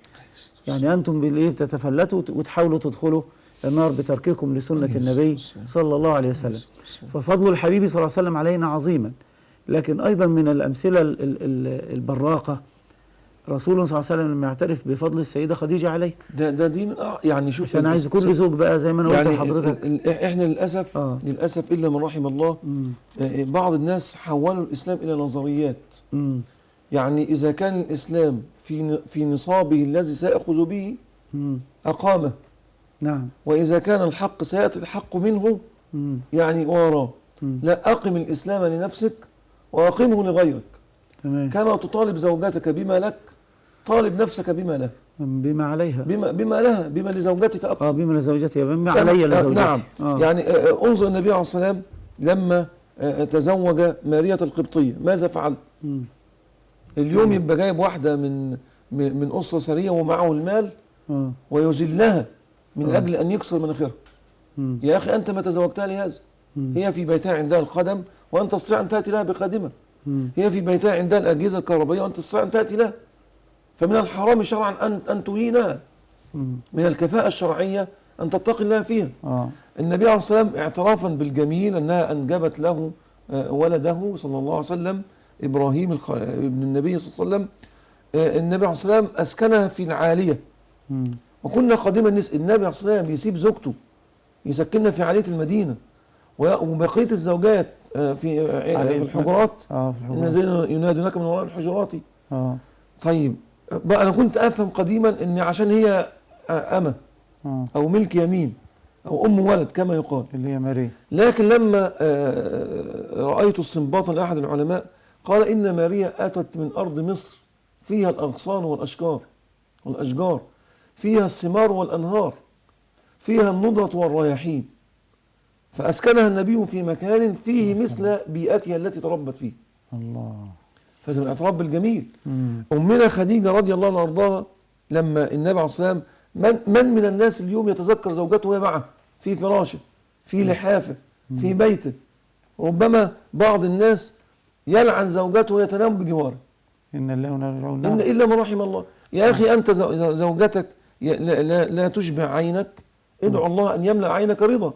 يعني أنتم بالإيه بتتفلتوا وتحاولوا تدخلوا النار بترككم لسنة النبي صلى الله عليه وسلم. ففضل الحبيب صلى الله عليه وسلم علينا عظيما. لكن أيضا من الأمثلة البراقة رسول صلى الله عليه وسلم لما يعترف بفضل السيدة خديجة عليه. ده دي من يعني شوف أنا عايز كل زوج بقى زي ما أنا قلت لحضرتك احنا للأسف إلا من رحم الله بعض الناس حولوا الإسلام إلى نظريات. يعني إذا كان الإسلام في نصابه الذي سيأخذ به أقامه. نعم. وإذا كان الحق سيأتي الحق منه يعني وراه. لا أقم الإسلام لنفسك وأقمه لغيرك. كما تطالب زوجتك بما لك طالب نفسك بما له، بما عليها، بما لها، بما لزوجتك أقصد. بما لزوجتها، بما علي لزوجتي. نعم. يعني انظر النبي عليه الصلاة والسلام لما تزوج مارية القبطية ماذا فعل؟ اليوم يبقى جايب واحدة من أسرة ثرية ومعه المال ويذلها من أجل أن يكسر مناخيرها. يا أخي أنت ما تزوجتها لهذا، هي في بيتها عندها الخدم وأنت تستطيع أن تأتي لها بخادمة. هي في بيتها عندها الأجهزة الكهربائية وأنت تستطيع أن تأتي لها. فمن الحرام شرعا أن تهينها. من الكفاءة الشرعية أن تتقي الله فيها. النبي عليه الصلاة والسلام اعترافا بالجميل أنها أنجبت له ولده صلى الله عليه وسلم إبراهيم ابن النبي صلى الله عليه وسلم. النبي عليه الصلاة والسلام أسكنها في العالية. وكنا قديما نسأل النبي عليه الصلاة والسلام يسيب زوجته يسكننا في عالية المدينة وبقية الزوجات في الحجرات. إن زين ينادونك من وراء الحجرات. طيب بقى أنا كنت أفهم قديما إن عشان هي أمة أو ملك يمين أو أم ولد كما يقال اللي هي ماريا. لكن لما رأيت استنباطا لأحد العلماء قال إن ماريا أتت من أرض مصر فيها الأغصان والأشجار فيها الثمار والأنهار فيها النضرة والرياحين، فأسكنها النبي في مكان فيه مثل بيئتها التي تربت فيه. الله. فإذا الاعتراف بالجميل. أمنا خديجة رضي الله عنها وارضاها لما النبي عليه الصلاة والسلام من الناس اليوم يتذكر زوجته وهي معه في فراشه في لحافه في بيته؟ ربما بعض الناس يلعن زوجته ويتنام بجواره. إن الله ونرجعون إن إلا من رحم الله. يا أخي أنت زوجتك لا تشبع عينك، ادعو الله أن يملأ عينك رضا.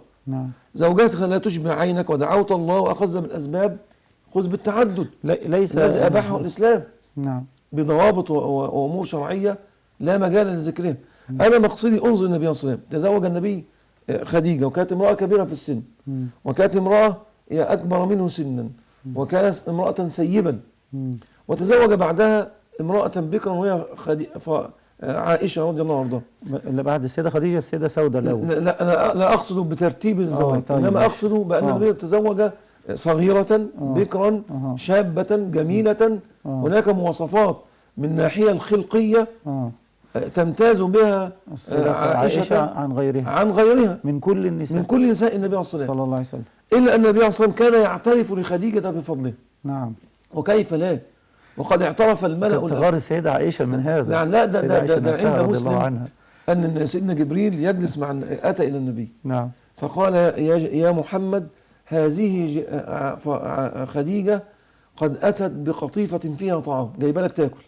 زوجتك لا تشبع عينك ودعوت الله وأخذ بالأسباب، خذ بالتعدد ليس الذي أباحه الإسلام بضوابط وأمور شرعية لا مجال لذكرها. أنا مقصدي أنظر النبي صلى الله عليه وسلم. تزوج النبي خديجة وكانت امرأة كبيرة في السن، وكانت امرأة أكبر منه سنا، وكانت امرأة سيبا، وتزوج بعدها امرأة بكرا وهي عائشة رضي الله عنها. اللي بعد السيدة خديجة السيدة سودة الأول. لا أنا لا أقصد بترتيب الزواج، إنما أقصد بأن النبي تزوج صغيرة بكرا شابة جميلة. هناك مواصفات من الناحية الخلقية تمتاز بها عائشة عن غيرها من كل النساء النبي صلى الله عليه وسلم. إلا أن النبي صلى الله عليه وسلم كان يعترف لخديجة بفضله. نعم. وكيف لا؟ وقد اعترف الملأ تغار السيدة عائشة من هذا. نعم. لا ده عند مسلم أن سيدنا جبريل يجلس أتى إلى النبي. نعم. فقال يا محمد هذه خديجة قد أتت بقطيفة فيها طعام جايبه لك تاكل،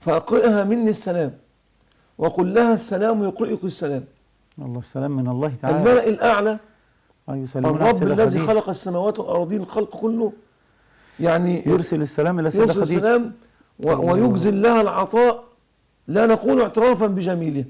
فأقرئها مني السلام وقل لها السلام يقرئك السلام. الله السلام من الله تعالى. الملأ الأعلى الرب الذي خديجة. خلق السماوات والأرضين الخلق كله يعني يرسل السلام إلى سيدة خديجة، السلام ويجزل لها العطاء. لا نقول اعترافا بجميله،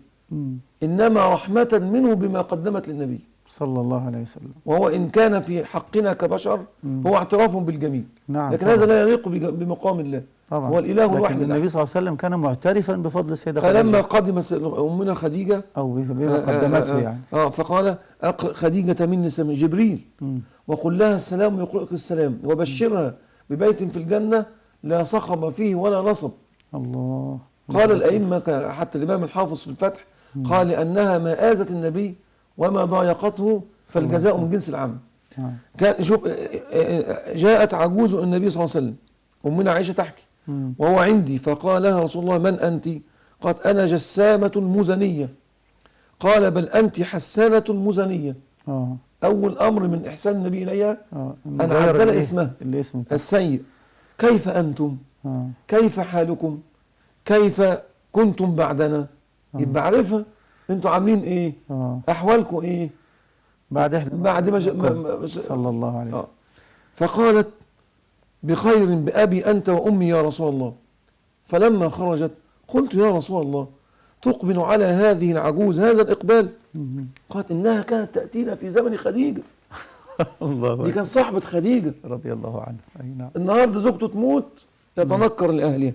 إنما رحمة منه بما قدمت للنبي صلى الله عليه وسلم. وهو إن كان في حقنا كبشر هو اعتراف بالجميل. نعم. لكن هذا لا يليق بمقام الله. طبعا. هو الإله الواحد. النبي صلى الله عليه وسلم كان معترفا بفضل السيدة خديجة. فلما قدمت أمنا خديجة أو بما قدمته يعني فقال أقرأ خديجة مني سمي جبريل وقل لها السلام يقرئك السلام وبشرها ببيت في الجنة لا صخب فيه ولا نصب. الله. قال الأئمة حتى الإمام الحافظ في الفتح قال لأنها ما آذت النبي وما ضايقته فالجزاء من جنس العمل. كان شوف جاءت عجوز النبي صلى الله عليه وسلم أمنا عائشة تحكي وهو عندي فقال لها رسول الله من أنت؟ قالت أنا جسامة مزنية. قال بل أنت حسانة مزنية. أول أمر من إحسان النبي إليها أن عدل اسمها السيء. كيف أنتم؟ كيف حالكم؟ كيف كنتم بعدنا؟ يبقى عارفها انتوا عاملين ايه؟ احوالكم ايه؟ بعد ما صلى الله عليه وسلم. فقالت بخير بأبي أنت وأمي يا رسول الله. فلما خرجت قلت يا رسول الله تقبل على هذه العجوز هذا الإقبال؟ قالت إنها كانت تأتينا في زمن خديجة. الله دي كان صاحبة خديجة رضي الله عنها. أي نعم. النهارده زوجته تموت يتنكر لأهلها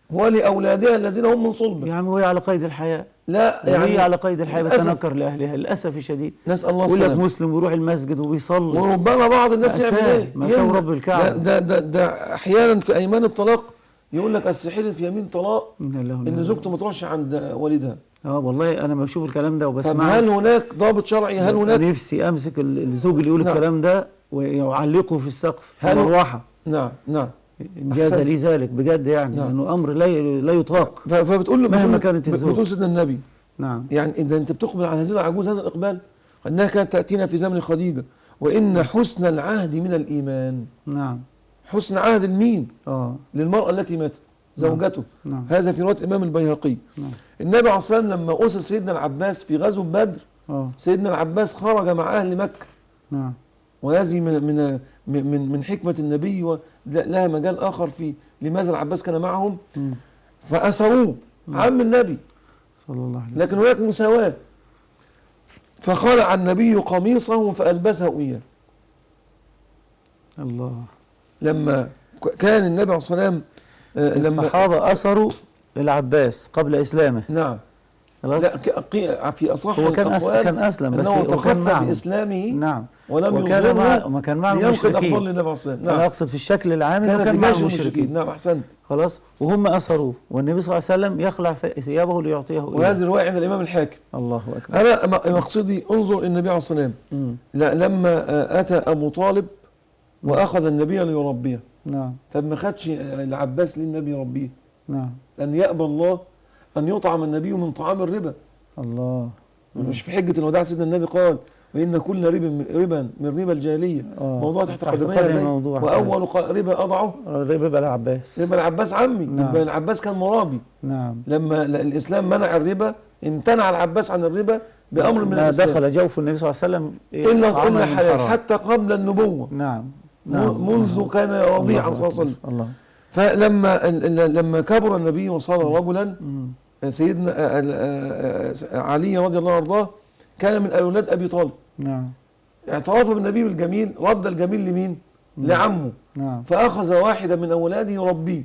ولأولادها الذين هم من صلبه. يا عم وهي على قيد الحياة. لا يعني وهي على قيد الحياة بتنكر لأهلها للأسف الشديد. نسأل الله السلامة. يقول لك مسلم ويروح المسجد وبيصلي وربما بعض الناس يعمل ايه؟ مساوي رب الكعبة. ده أحيانا في أيمان الطلاق يقول لك السحيل في يمين طلاق إن زوجته ما تروحش عند والدها. والله أنا بشوف الكلام ده وبسمع. طب هل هناك ضابط شرعي؟ هل هناك نفسي أمسك الزوج اللي يقول الكلام ده ويعلقه في السقف في المروحة. نعم. جاز لي ذلك بجد يعني. لأنه أمر لا يطاق. فبتقول له مهما كانت الزوجة. بتقول سيدنا النبي نعم يعني إذا أنت بتقبل على هذه العجوز هذا الإقبال أنها كانت تأتينا في زمن خديجة وإن حسن العهد من الإيمان. نعم. حسن عهد المين؟ للمرأة التي ماتت زوجته. نعم. هذا في رواية الإمام البيهقي. نعم. النبي عليه الصلاة والسلام لما أسر سيدنا العباس في غزوة بدر، سيدنا العباس خرج مع أهل مكة. نعم. وهذه من حكمة النبي، ولها مجال آخر في لماذا العباس كان معهم. فأسروه عم النبي صلى الله عليه وسلم، لكن هناك مساواة، فخلع النبي قميصه فألبسه إياه. الله. لما كان النبي عليه الصلاة والسلام الصحابة أسروا العباس قبل إسلامه. نعم. خلاص. لا في أصح هو كان أسلم بس أنه وكان تخفى بإسلامه. نعم. ولم وما كان معه المشركين. نعم. أنا أقصد في الشكل العام إنه كان معه المشركين. نعم أحسنت. خلاص. وهم أسروه والنبي صلى الله عليه وسلم يخلع ثيابه ليعطيه إياه. وهذه الرواية عند الإمام الحاكم. الله أكبر. أنا مقصدي انظر النبي عليه الصلاة والسلام لما أتى أبو طالب وأخذ النبي ليربيه. نعم. طب ما خدش العباس للنبي يربيه؟ نعم. أن يأبى الله أن يطعم النبي من طعام الربا. الله. مش في حجة الوداع سيدنا النبي قال وإن كل ربا من ربا الجاهلية موضوع تحت قدمي وأول ربا أضعه ربا العباس. ربا العباس عمي. نعم. العباس كان مرابي. نعم. لما الإسلام منع الربا امتنع العباس عن الربا بأمر من الإسلام. دخل جوف النبي صلى الله عليه وسلم إلا حلال حتى قبل النبوة. نعم. منذ كان رضيعا صلى الله عليه وسلم. الله. فلما كبر النبي وصار رجلا سيدنا علي رضي الله عنه وارضاه كان من أولاد أبي طالب. نعم. اعترافه بالنبي بالجميل رد الجميل لمين؟ لعمه. نعم. فأخذ واحدا من أولاده يربيه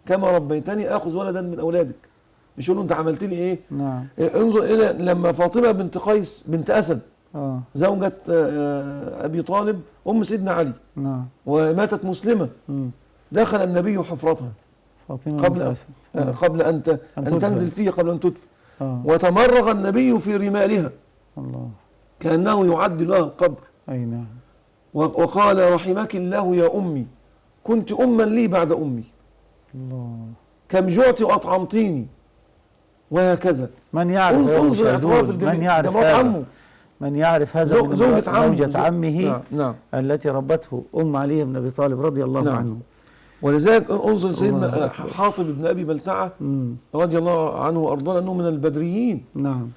كما ربيتني أخذ ولدا من أولادك. مش يقول له أنت عملت لي إيه؟ نعم. انظر إلى لما فاطمة بنت قيس بنت أسد زوجة أبي طالب أم سيدنا علي. نعم. وماتت مسلمة. دخل النبي حفرتها قبل أن تنزل فيه قبل أن تدفن. وتمرغ النبي في رمالها. الله. كأنه يعد لها القبر. أي نعم. وقال رحمك الله يا أمي كنت أما لي بعد أمي. الله. كم جعت وأطعمتيني وهكذا. من يعرف من يعرف هذا زوجة عمه. نعم. التي ربته أم علي بن أبي طالب رضي الله عنه. ولذلك انظر سيدنا حاطب بن أبي بلتعة رضي الله عنه وأرضاه أنه من البدريين. نعم.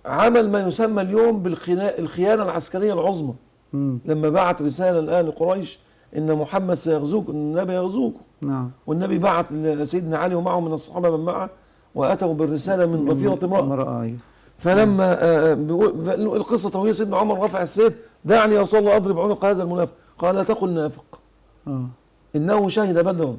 عمل ما يسمى اليوم بالخيانة العسكرية العظمى. لما بعت رسالة لآل قريش إن محمد سيغزوك، إن النبي يغزوكم. نعم. والنبي بعت لسيدنا علي ومعه من الصحابة من معه وأتوا بالرسالة من ضفيرة امرأة. فلما القصة طويلة سيدنا عمر رفع السيف دعني يا رسول الله أضرب عنق هذا المنافق. قال لا تقل نافق إنه شهد بدرا.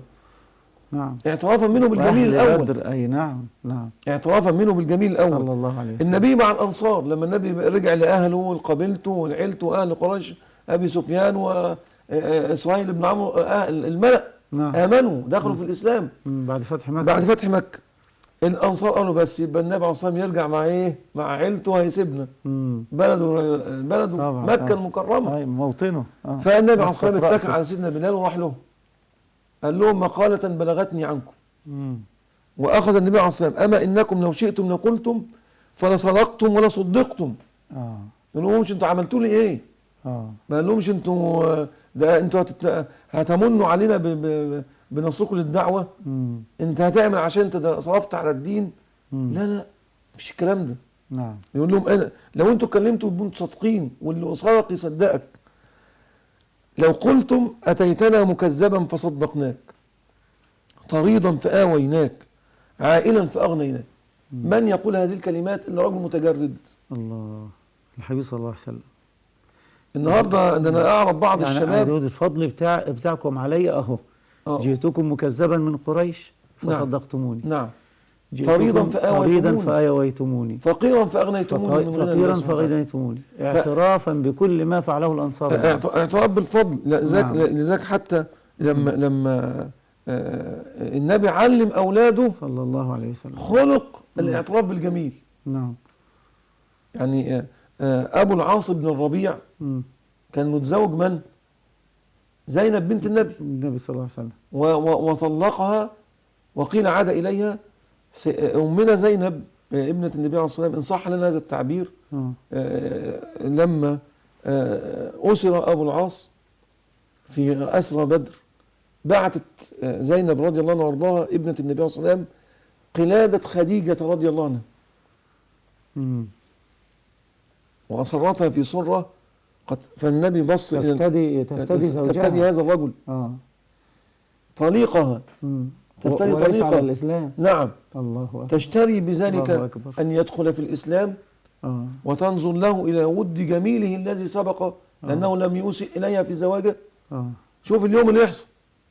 نعم. اعترافا منه بالجميل الأول. أي نعم. نعم. اعترافا منه بالجميل الأول. صلى الله عليه وسلم. النبي مع الأنصار لما النبي رجع لأهله وقبيلته وعيلته وأهل قريش أبي سفيان وإسرائيل بن عمرو الملأ. نعم. آمنوا دخلوا في الإسلام بعد فتح مكة. الأنصار قالوا بس يبقى النبي عليه الصلاة والسلام يرجع مع إيه؟ مع عيلته هيسيبنا. بلده مكة المكرمة. أي موطنه. فالنبي عليه الصلاة والسلام اتكل على سيدنا بلال وراح له. قال لهم مقالة بلغتني عنكم. وأخذ النبي عليه الصلاة والسلام أما إنكم لو شئتم لقلتم فلصدقتم ولا صدقتم. قال لهمش أنتوا عملتوا لي إيه؟ ما قال لهمش أنتوا ده أنتوا هتمنوا علينا بنصركم للدعوة. أنت هتعمل عشان أنت صرفت على الدين. لا مفيش الكلام ده. نعم. يقول لهم أنا لو أنتوا اتكلمتوا وانتوا صادقين واللي صدق يصدقك. لو قلتم أتيتنا مكذبا فصدقناك طريدا فآويناك عائلا فأغنيناك. من يقول هذه الكلمات إلا رجل متجرد. الله. الحبيب صلى الله عليه وسلم. النهارده أنا أعرف بعض الشباب الفضل بتاعكم علي أهو. جئتكم مكذبا من قريش فصدقتموني. نعم. طريدا فآويتموني. فقيرا فأغنيتموني. اعترافا بكل ما فعله الأنصار. اعتراف بالفضل. لذلك حتى لما النبي علم أولاده صلى الله عليه وسلم خلق الاعتراف بالجميل. نعم. يعني أبو العاص بن الربيع كان متزوج من؟ زينب بنت النبي صلى الله عليه وسلم. وطلقها وقيل عاد إليها. أمنا زينب ابنة النبي عليه الصلاة والسلام إن صح لنا هذا التعبير لما أسر أبو العاص في أسرى بدر بعتت زينب رضي الله عنها وارضاها ابنة النبي صلى الله عليه وسلم قلادة خديجة رضي الله عنها، وأصرتها في سرة فالنبي بص تفتدي زوجها، تفتدي هذا الرجل طليقها، تفتدي طليقها على الإسلام. نعم، الله أكبر. تشتري بذلك الله أكبر. أن يدخل في الإسلام وتنظر له إلى ود جميله الذي سبق لأنه لم يوسئ إليها في زواجه. شوف اليوم اللي يحصل،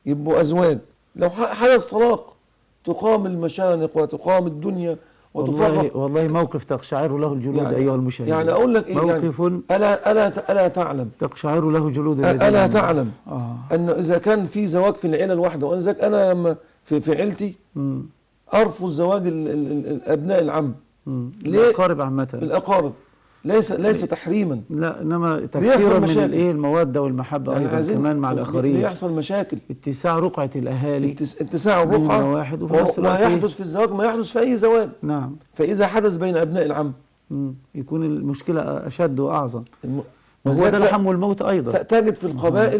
يبقوا أزواج لو حدث طلاق تقام المشانق وتقام الدنيا وتفرق. والله موقف تقشعر له الجلود يعني أيها المشاهدين. يعني أقول لك إيه، موقف يعني ألا تعلم، تقشعر له جلود ألا تعلم أن إذا كان في زواج في العيلة الواحدة، وأنا أنا لما في عيلتي أرفض زواج الأبناء العم. ليه؟ الأقارب عامة، الأقارب ليس تحريما، لا، انما تكثيرا من الموده والمحبه يعني ايضا كمان مع الاخرين. بيحصل مشاكل، اتساع رقعه الاهالي، اتساع الرقعه، واحد وفي نفس الوقت ما يحدث في الزواج ما يحدث في اي زواج. نعم. فاذا حدث بين ابناء العم يكون المشكله اشد واعظم، وهو ده لحم الموت ايضا. تجد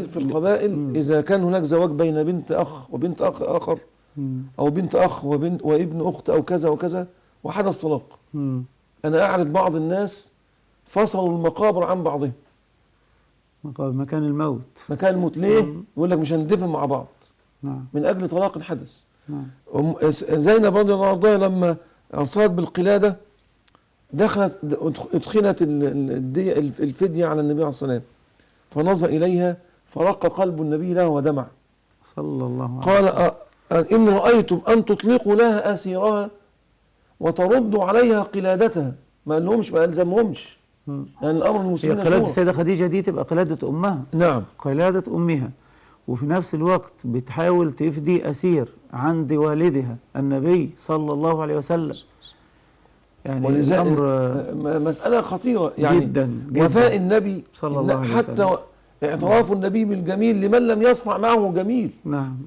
في القبائل اذا كان هناك زواج بين بنت اخ وبنت اخ اخر، او بنت اخ وابن اخت او كذا وكذا، وحدث طلاق، انا اعرف بعض الناس فصلوا المقابر عن بعضهم. مكان الموت. مكان الموت ليه؟ يقول لك مش هندفن مع بعض. نعم. من أجل طلاق حدث. نعم. زينب رضي الله عنها لما أرسلت بالقلادة أدخلت الفدية على النبي عليه الصلاة والسلام، فنظر إليها فرق قلب النبي له ودمع صلى الله عليه وسلم. قال إن رأيتم أن تطلقوا لها أسيرها وتردوا عليها قلادتها. ما قالهمش، ما ألزمهمش، يعني الأمر المسلمين. قلادة السيدة خديجة دي تبقى قلادة أمها. نعم، قلادة أمها، وفي نفس الوقت بتحاول تفدي أسير عند والدها النبي صلى الله عليه وسلم. يعني الأمر مسألة خطيرة يعني جدا جدا. وفاء النبي صلى الله عليه وسلم، حتى اعتراف النبي بالجميل لمن لم يصنع معه جميل. نعم.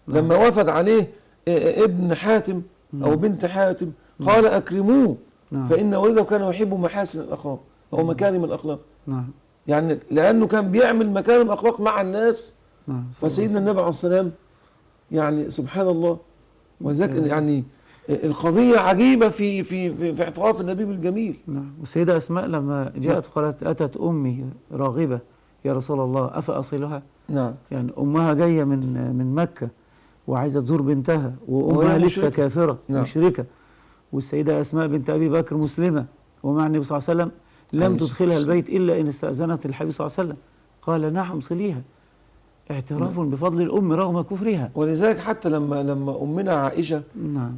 لما وفد عليه ابن حاتم أو بنت حاتم قال أكرموه فإن والده كان يحب محاسن الأخلاق أو مكارم الأخلاق. يعني لأنه كان بيعمل مكارم الأخلاق مع الناس. فسيدنا النبي عليه السلام يعني سبحان الله، وذلك يعني القضية عجيبة في اعتراف النبي بالجميل. والسيدة أسماء لما جاءت قالت أتت أمي راغبة يا رسول الله أفأصلها؟ يعني أمها جاية من مكة وعايزة تزور بنتها، وأمها لسه كافرة مشركة، والسيدة أسماء بنت أبي بكر مسلمة ومع النبي صلى الله عليه وسلم لم تدخلها البيت إلا إن استأذنت الحبيب صلى الله عليه وسلم. قال نعم صليها، اعتراف بفضل الأم رغم كفرها. ولذلك حتى لما أمنا عائشة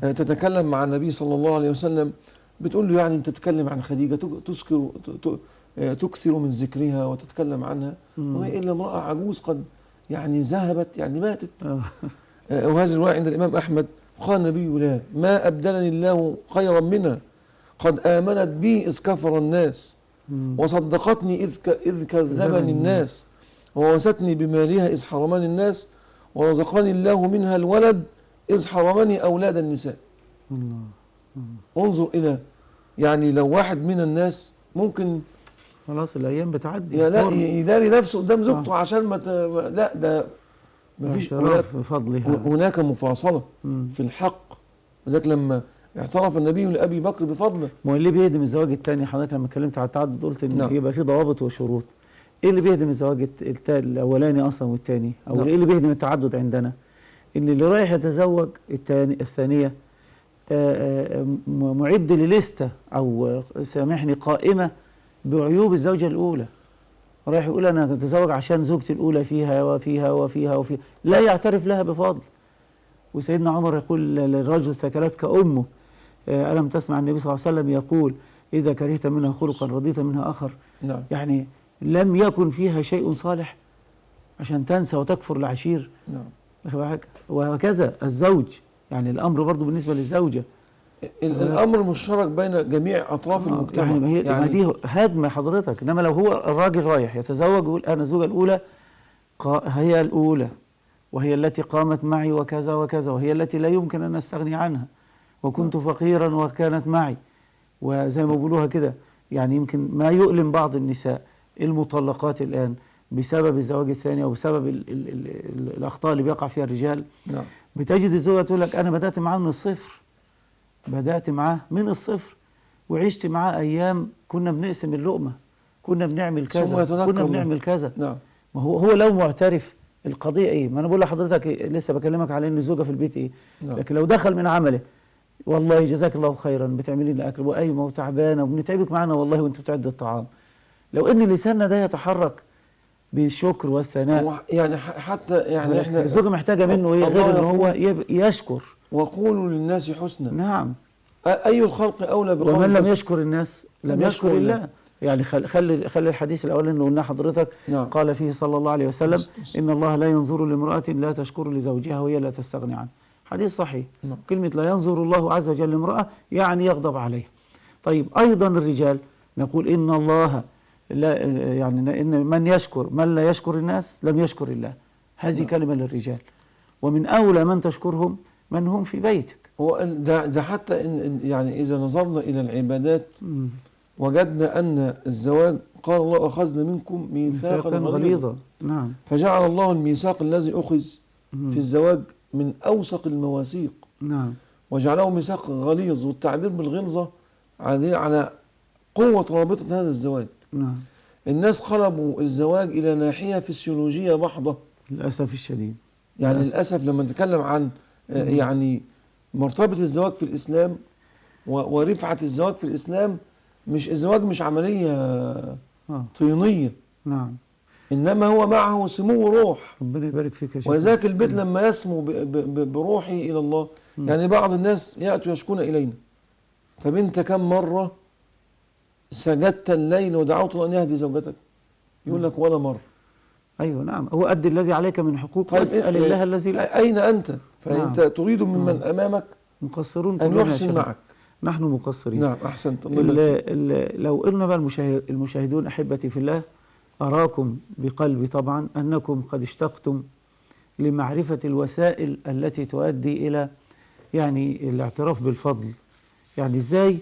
تتكلم مع النبي صلى الله عليه وسلم بتقول له يعني أنت تتكلم عن خديجة تكثر من ذكرها وتتكلم عنها، وما إلا امرأة عجوز قد يعني ذهبت يعني ماتت. وهذا الرواية عند الإمام أحمد. قال النبي لا ما أبدلني الله خيرا منها، قد آمنت بي إذ كفر الناس وصدقتني إذ كذبني الناس ووستني بمالها إذ حرمني الناس ورزقني الله منها الولد إذ حرمني أولاد النساء. انظر إلى يعني لو واحد من الناس ممكن خلاص الأيام بتعدي يداري نفسه قدام زوجته عشان لا ده مفيش هناك مفاصلة في الحق. وذلك لما اعترف النبي لأبي بكر بفضله. ما اللي بيهدم الزواج الثاني حضرتك لما اتكلمت على التعدد قلت ان يبقى في ضوابط وشروط. ايه اللي بيهدم الزواج الاولاني اصلا والثاني؟ او ايه اللي بيهدم التعدد عندنا؟ ان اللي رايح يتزوج الثانيه معد لليسته او سامحني قائمه بعيوب الزوجه الاولى. رايح يقول انا اتزوج عشان زوجتي الاولى فيها وفيها وفيها وفيها، لا يعترف لها بفضل. وسيدنا عمر يقول للرجل ثكلتك امه، ألم تسمع النبي صلى الله عليه وسلم يقول إذا كرهت منها خلقا رضيت منها آخر. يعني لم يكن فيها شيء صالح عشان تنسى وتكفر العشير. وهكذا الزوج، يعني الأمر برضو بالنسبة للزوجة الأمر مشترك بين جميع أطراف المجتمع. يعني ما دي هدم حضرتك. إنما لو هو الراجل رايح يتزوج يقول أنا الزوجة الأولى هي الأولى وهي التي قامت معي وكذا وكذا وهي التي لا يمكن أن أستغني عنها وكنت فقيرا وكانت معي، وزي ما بيقولوها كده. يعني يمكن ما يؤلم بعض النساء المطلقات الآن بسبب الزواج الثاني أو بسبب الأخطاء اللي بيقع فيها الرجال. نعم. بتجد الزوجة تقول لك أنا بدأت معاه من الصفر، بدأت معاه من الصفر وعشت معاه أيام كنا بنقسم اللقمة، كنا بنعمل كذا، كنا بنعمل كذا. نعم. ما هو لو معترف القضية إيه؟ ما أنا بقول لحضرتك لسه بكلمك على إن الزوجة في البيت إيه؟ نعم. لكن لو دخل من عمله والله جزاك الله خيرا بتعملي لنا أكل وقايمة وتعبانة وبنتعبك معنا والله وأنت بتعد الطعام، لو إن لساننا ده يتحرك بالشكر والثناء، يعني حتى يعني احنا الزوجة محتاجة منه إيه غير إن هو يشكر. وقولوا للناس حسنا. نعم. أي الخلق أولى بقول ومن لم يشكر الناس لم يشكر الله. يعني خلي الحديث الأولاني اللي قلناه حضرتك. نعم. قال فيه صلى الله عليه وسلم إن الله لا ينظر لامرأة لا تشكر لزوجها وهي لا تستغني عنه. حديث صحيح. نعم. كلمة لا ينظر الله عز وجل لامرأة يعني يغضب عليها. طيب أيضا الرجال نقول إن الله لا، يعني إن من لا يشكر الناس لم يشكر الله. هذه نعم. كلمة للرجال. ومن أولى من تشكرهم من هم في بيتك. هو ده حتى إن يعني إذا نظرنا إلى العبادات وجدنا أن الزواج قال الله أخذنا منكم ميثاقا غليظا. نعم. فجعل الله الميثاق الذي أخذ في الزواج من أوثق المواثيق. نعم. وجعله ميثاق غليظ، والتعبير بالغلظة على قوة رابطة هذا الزواج. نعم. الناس قلبوا الزواج إلى ناحية فسيولوجية محضة للأسف الشديد. يعني للأسف لما نتكلم عن يعني مرتبة الزواج في الإسلام ورفعة الزواج في الإسلام، مش الزواج مش عملية طينية. نعم. إنما هو معه سمو روح. ربنا يبارك فيك يا شيخ. ولذلك البيت لما يسمو بروحي إلى الله، يعني بعض الناس يأتوا يشكون إلينا، طب أنت كم مرة سجدت الليل ودعوت الله أن يهدي زوجتك؟ يقول لك ولا مرة. أيوة نعم. هو أدي الذي عليك من حقوق واسأل الله الذي لا. أين أنت؟ فأنت تريد ممن أمامك مقصرون أن يحسن معك. نحن مقصرين. نعم أحسنت. لو قلنا بقى المشاهدون أحبتي في الله، أراكم بقلبي طبعا أنكم قد اشتقتم لمعرفة الوسائل التي تؤدي إلى يعني الاعتراف بالفضل. يعني إزاي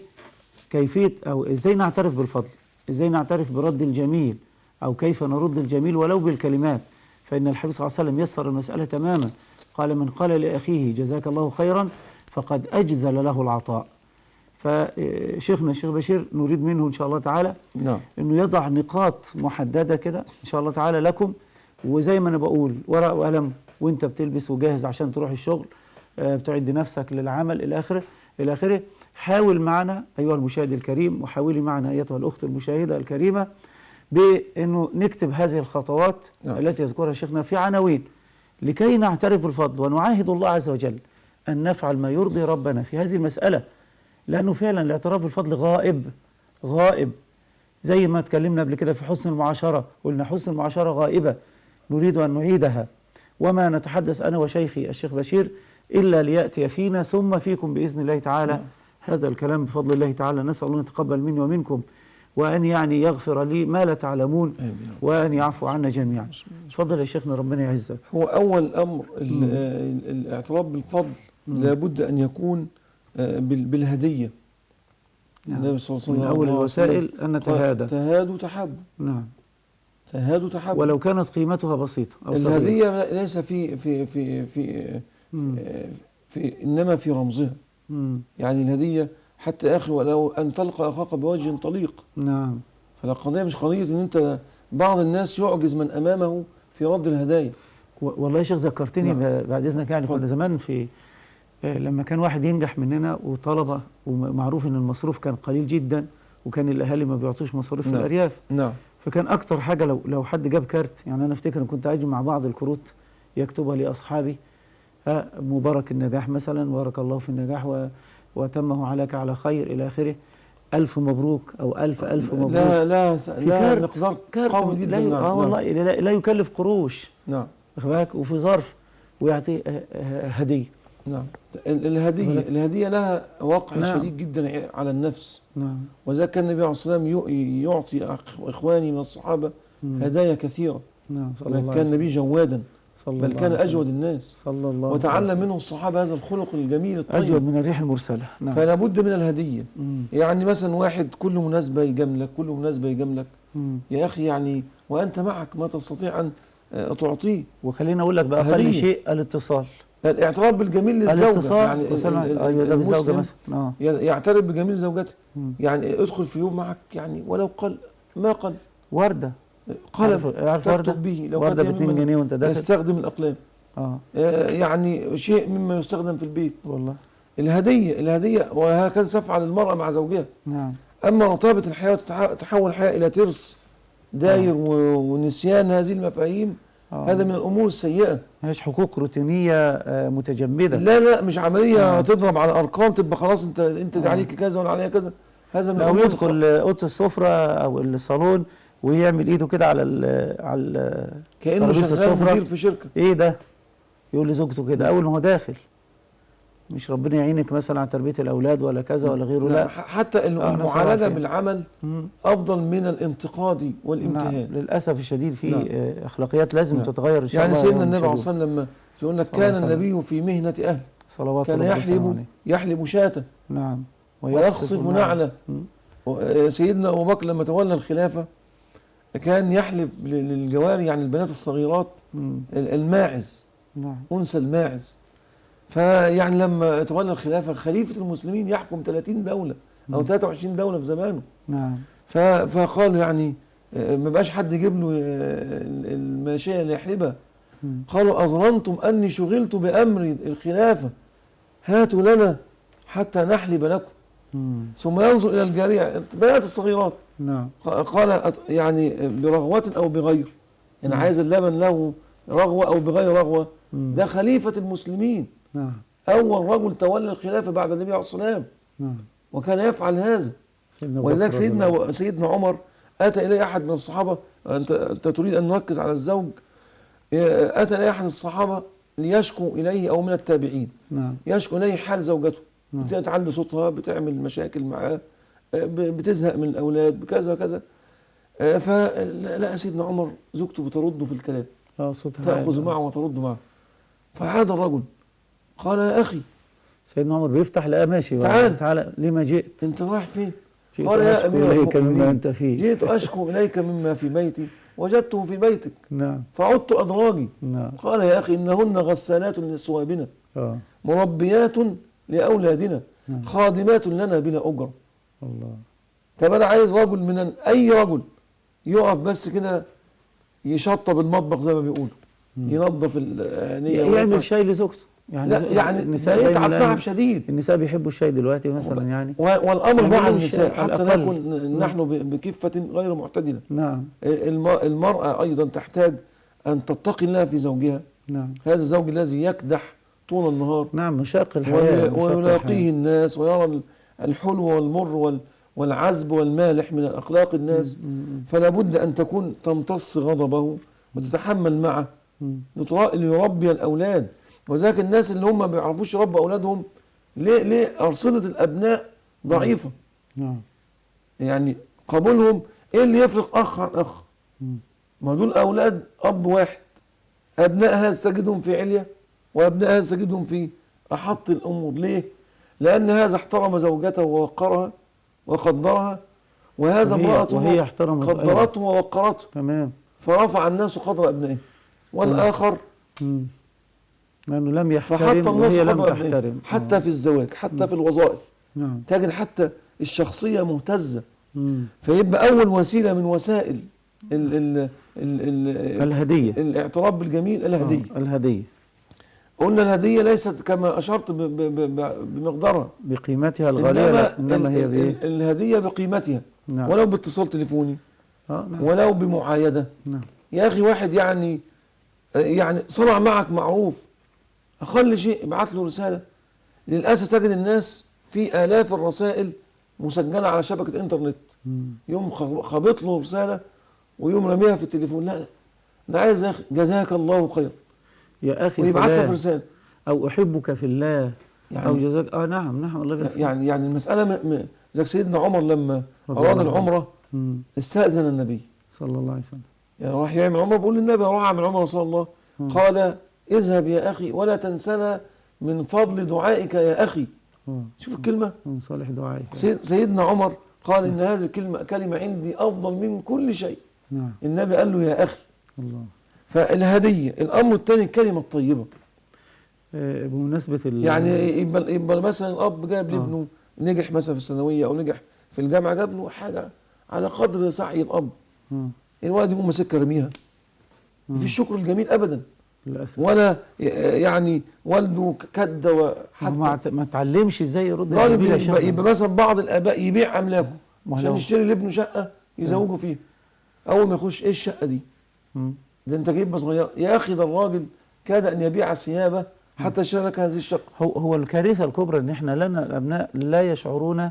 كيفية أو إزاي نعترف بالفضل، إزاي نعترف برد الجميل، أو كيف نرد الجميل ولو بالكلمات. فإن الحبيب صلى الله عليه وسلم يسر المسألة تماما، قال من قال لأخيه جزاك الله خيرا فقد أجزل له العطاء. فشيخنا الشيخ بشير نريد منه إن شاء الله تعالى أنه يضع نقاط محددة كده إن شاء الله تعالى لكم، وزي ما أنا بقول ورق وقلم وأنت بتلبس وجاهز عشان تروح الشغل، بتعد نفسك للعمل إلى آخره إلى آخره. حاول معنا أيها المشاهد الكريم، وحاولي معنا أيتها الأخت المشاهدة الكريمة، بأنه نكتب هذه الخطوات التي يذكرها شيخنا في عناوين لكي نعترف بالفضل ونعاهد الله عز وجل أن نفعل ما يرضي ربنا في هذه المسألة، لأنه فعلا الاعتراف بالفضل غائب. زي ما اتكلمنا قبل كده في حسن المعاشرة، قلنا حسن المعاشرة غائبة نريد أن نعيدها، وما نتحدث أنا وشيخي الشيخ بشير إلا ليأتي فينا ثم فيكم بإذن الله تعالى هذا الكلام بفضل الله تعالى. نسأل الله أن يتقبل مني ومنكم، وأن يعني يغفر لي ما لا تعلمون، وأن يعفو عنا جميعا. تفضل يا شيخنا ربنا يعزك. هو أول أمر الاعتراف بالفضل لابد أن يكون بالهدية. النبي صلى الله عليه وسلم من أول الوسائل أن نتهادى. تهادوا تحبوا. نعم. تهادوا تحبوا ولو كانت قيمتها بسيطة أو صغيرة. الهدية ليس في إنما في رمزها. يعني الهدية حتى آخر ولو أن تلقى أخاك بوجه طليق. نعم. فالقضية مش قضية إن أنت بعض الناس يعجز من أمامه في رد الهدايا. والله يا شيخ ذكرتني بعد إذنك. يعني كنا زمان في لما كان واحد ينجح مننا وطلبة، ومعروف إن المصروف كان قليل جدا، وكان الأهالي ما بيعطوش مصاريف في الأرياف. نعم. فكان أكتر حاجة لو حد جاب كارت، يعني أنا أفتكر كنت أجمع بعض الكروت يكتبها لأصحابي، مبارك النجاح مثلا، بارك الله في النجاح وتمه عليك على خير إلى آخره، ألف مبروك أو ألف مبروك. لا مقدار قوي جدا. والله لا يكلف قروش. نعم. وفي ظرف ويعطي هدية. نعم. الهدية لها واقع شديد جدا على النفس. نعم. وذلك كان النبي عليه الصلاة والسلام يعطي إخواني من الصحابة هدايا كثيرة. نعم. صلى الله عليه وسلم. كان النبي جوادا صلى الله بل كان عليه أجود وسلم. الناس، صلى الله عليه وتعلم وسلم. منه الصحابة هذا الخلق الجميل أجود الطيب. من الريح المرسلة. نعم. فلا بد من الهدية. مم. يعني مثلا واحد كل مناسبة يجاملك، كل مناسبة يجاملك، مم. يا أخي يعني وأنت معك ما تستطيع أن تعطيه. وخليني أقول لك بأقل هدية. شيء الاتصال. الاعتراف بالجميل للزوجة، الاتصال يعني مثلا. أيوة، ده بالزوجة المسلم مثلا. يعترف بجميل زوجته. مم. يعني ادخل في يوم معك يعني ولو قل ما قل وردة. قلم عارف وردة؟ تكتب به، لو وردة كانت ب2 جنيه وأنت داخل. يستخدم الأقلام. آه يعني شيء مما يستخدم في البيت. والله. الهدية وهكذا تفعل المرأة مع زوجها. نعم. أما رتابة الحياة تحول الحياة إلى ترس داير ونسيان هذه المفاهيم، هذا من الأمور السيئة. مش حقوق روتينية متجمدة. لا مش عملية تضرب على أرقام تبقى خلاص أنت عليك كذا وأنا عليا كذا. هذا من أو الأمور يدخل أوضة السفرة أو الصالون ويعمل إيده كده على كأنه ترابيزة شغال السفرة. مدير في شركة. إيه ده؟ يقول لزوجته كده أول ما هو داخل. مش ربنا يعينك مثلا على تربية الأولاد ولا كذا ولا غيره. لا. حتى المعالجة بالعمل أفضل من الانتقاد والامتهان. نعم. للأسف الشديد في أخلاقيات لازم تتغير إن شاء يعني الله. سيدنا النبي عليه الصلاة والسلام لما يقول لك كان النبي في مهنة أهل صلوات كان يحلب شاة. نعم. ويخصف نعلة. سيدنا أبو بكر لما تولى الخلافة كان يحلب للجواري يعني البنات الصغيرات الماعز. نعم. أنثى الماعز. فيعني لما تولى الخلافة خليفة المسلمين يحكم 30 دولة أو 23 دولة في زمانه. نعم. فقالوا يعني ما بقاش حد يجيب له الماشية اللي يحلبها. قالوا أظننتم أني شغلت بأمر الخلافة، هاتوا لنا حتى نحلب لكم. ثم ينظر إلى الجارية البنات الصغيرات. نعم. قال يعني برغوة أو بغير، يعني عايز اللبن له رغوة أو بغير رغوة. ده خليفة المسلمين. نعم. أول رجل تولى الخلافة بعد النبي عليه الصلاة والسلام. نعم. وكان يفعل هذا. ولذلك سيدنا عمر أتى إليه أحد من الصحابة. أنت تريد أن نركز على الزوج. أتى إليه أحد الصحابة ليشكو إليه أو من التابعين. نعم. يشكو إليه حال زوجته. بتعلي صوتها، بتعمل مشاكل معاه، بتزهق من الأولاد بكذا وكذا. فلقى سيدنا عمر زوجته بترده في الكلام، تأخذ معه وترد معه. فعاد الرجل قال يا أخي. سيدنا عمر بيفتح لقى ماشي. تعال لما جئت؟ أنت رايح فين؟ قال يا أمير المؤمنين جئت أشكو إليك مما في بيتي وجدته في بيتك. نعم. فعدت أدراجي. نعم. قال يا أخي إنهن غسالات لصوابنا، مربيات لأولادنا، خادمات لنا بلا أجر. الله. طب أنا عايز رجل من أي رجل يقف بس كده يشطب المطبخ زي ما بيقولوا، ينظف يعمل شاي لزوجته. يعني النساء يتعب تعب شديد. النساء بيحبوا الشاي دلوقتي مثلا يعني. والأمر مع النساء حتى نكون نحن بكفة غير معتدلة. نعم. المرأة أيضا تحتاج أن تتقي الله في زوجها. نعم. هذا الزوج الذي يكدح طول النهار. نعم. مشاق الحياة. ويلاقيه الناس ويرى الحلو والمر والعذب والمالح من أخلاق الناس. فلا بد أن تكون تمتص غضبه وتتحمل معه ليربي الأولاد. وذلك الناس اللي هم ما بيعرفوش يربوا أولادهم ليه أرصدة الأبناء ضعيفة. نعم. يعني قبولهم إيه اللي يفرق أخ عن أخ؟ ما دول أولاد أب واحد، أبناء هذا تجدهم في علية وأبناء هذا تجدهم في أحط الأمور. ليه؟ لأن هذا احترم زوجته ووقرها وقدرها، وهذا امرأته وهي قدرته ووقرته. تمام. فرفع الناس قدر أبنائه. والآخر لأنه لم يحترم فحتى الناس وهي لم تحترم. حتى في الزواج، حتى في الوظائف. نعم. تجد حتى الشخصية مهتزة. فيبقى أول وسيلة من وسائل الهدية، الاعتراف بالجميل الهدية. الهدية. قلنا الهدية ليست كما أشرت بمقدارها بقيمتها الغالية، لا إنما هي بإيه؟ الهدية بقيمتها. نعم. ولو باتصال تليفوني. نعم. ولو بمعايدة. نعم. يا أخي واحد يعني صنع معك معروف، أقل شيء ابعت له رسالة. للأسف تجد الناس في آلاف الرسائل مسجلة على شبكة إنترنت. يوم خبط له رسالة ويوم رميها في التليفون. لا أنا عايز يا أخي جزاك الله خير يا أخي ويبعتها في رسالة، أو أحبك في الله يعني أو جزاك. نعم الله يبارك. يعني المسألة زي سيدنا عمر لما أراد العمرة استأذن النبي صلى الله عليه وسلم. يعني راح يعمل عمرة، بقول للنبي راح أعمل عمرة صلى الله. قال اذهب يا أخي ولا تنسنا من فضل دعائك يا أخي. شوف الكلمة، صالح دعائك. سيدنا عمر قال إن هذه كلمة عندي أفضل من كل شيء. نعم. النبي قال له يا أخي. الله. فالهدية. الأمر الثاني الكلمة الطيبة. بمناسبة يعني يبقى مثلا الأب جاب لابنه نجح مثلا في الثانوية أو نجح في الجامعة، جاب له حاجة على قدر سعي الأب. الولد يقوم ماسكها رميها. مفيش شكر الجميل أبدا للأسف. ولا يعني والده كد وحتى ما تعلمش ازاي يرد. غالب يبقى مثلا بعض الآباء يبيع أملاكه عشان يشتري لابنه شقة يزوجه فيها. أول ما يخش إيه الشقة دي؟ ده أنت جايبها صغيرة يا أخي، ده الراجل كاد أن يبيع ثيابه حتى اشترى لك هذه الشقة. هو الكارثة الكبرى ان احنا لنا الابناء لا يشعرون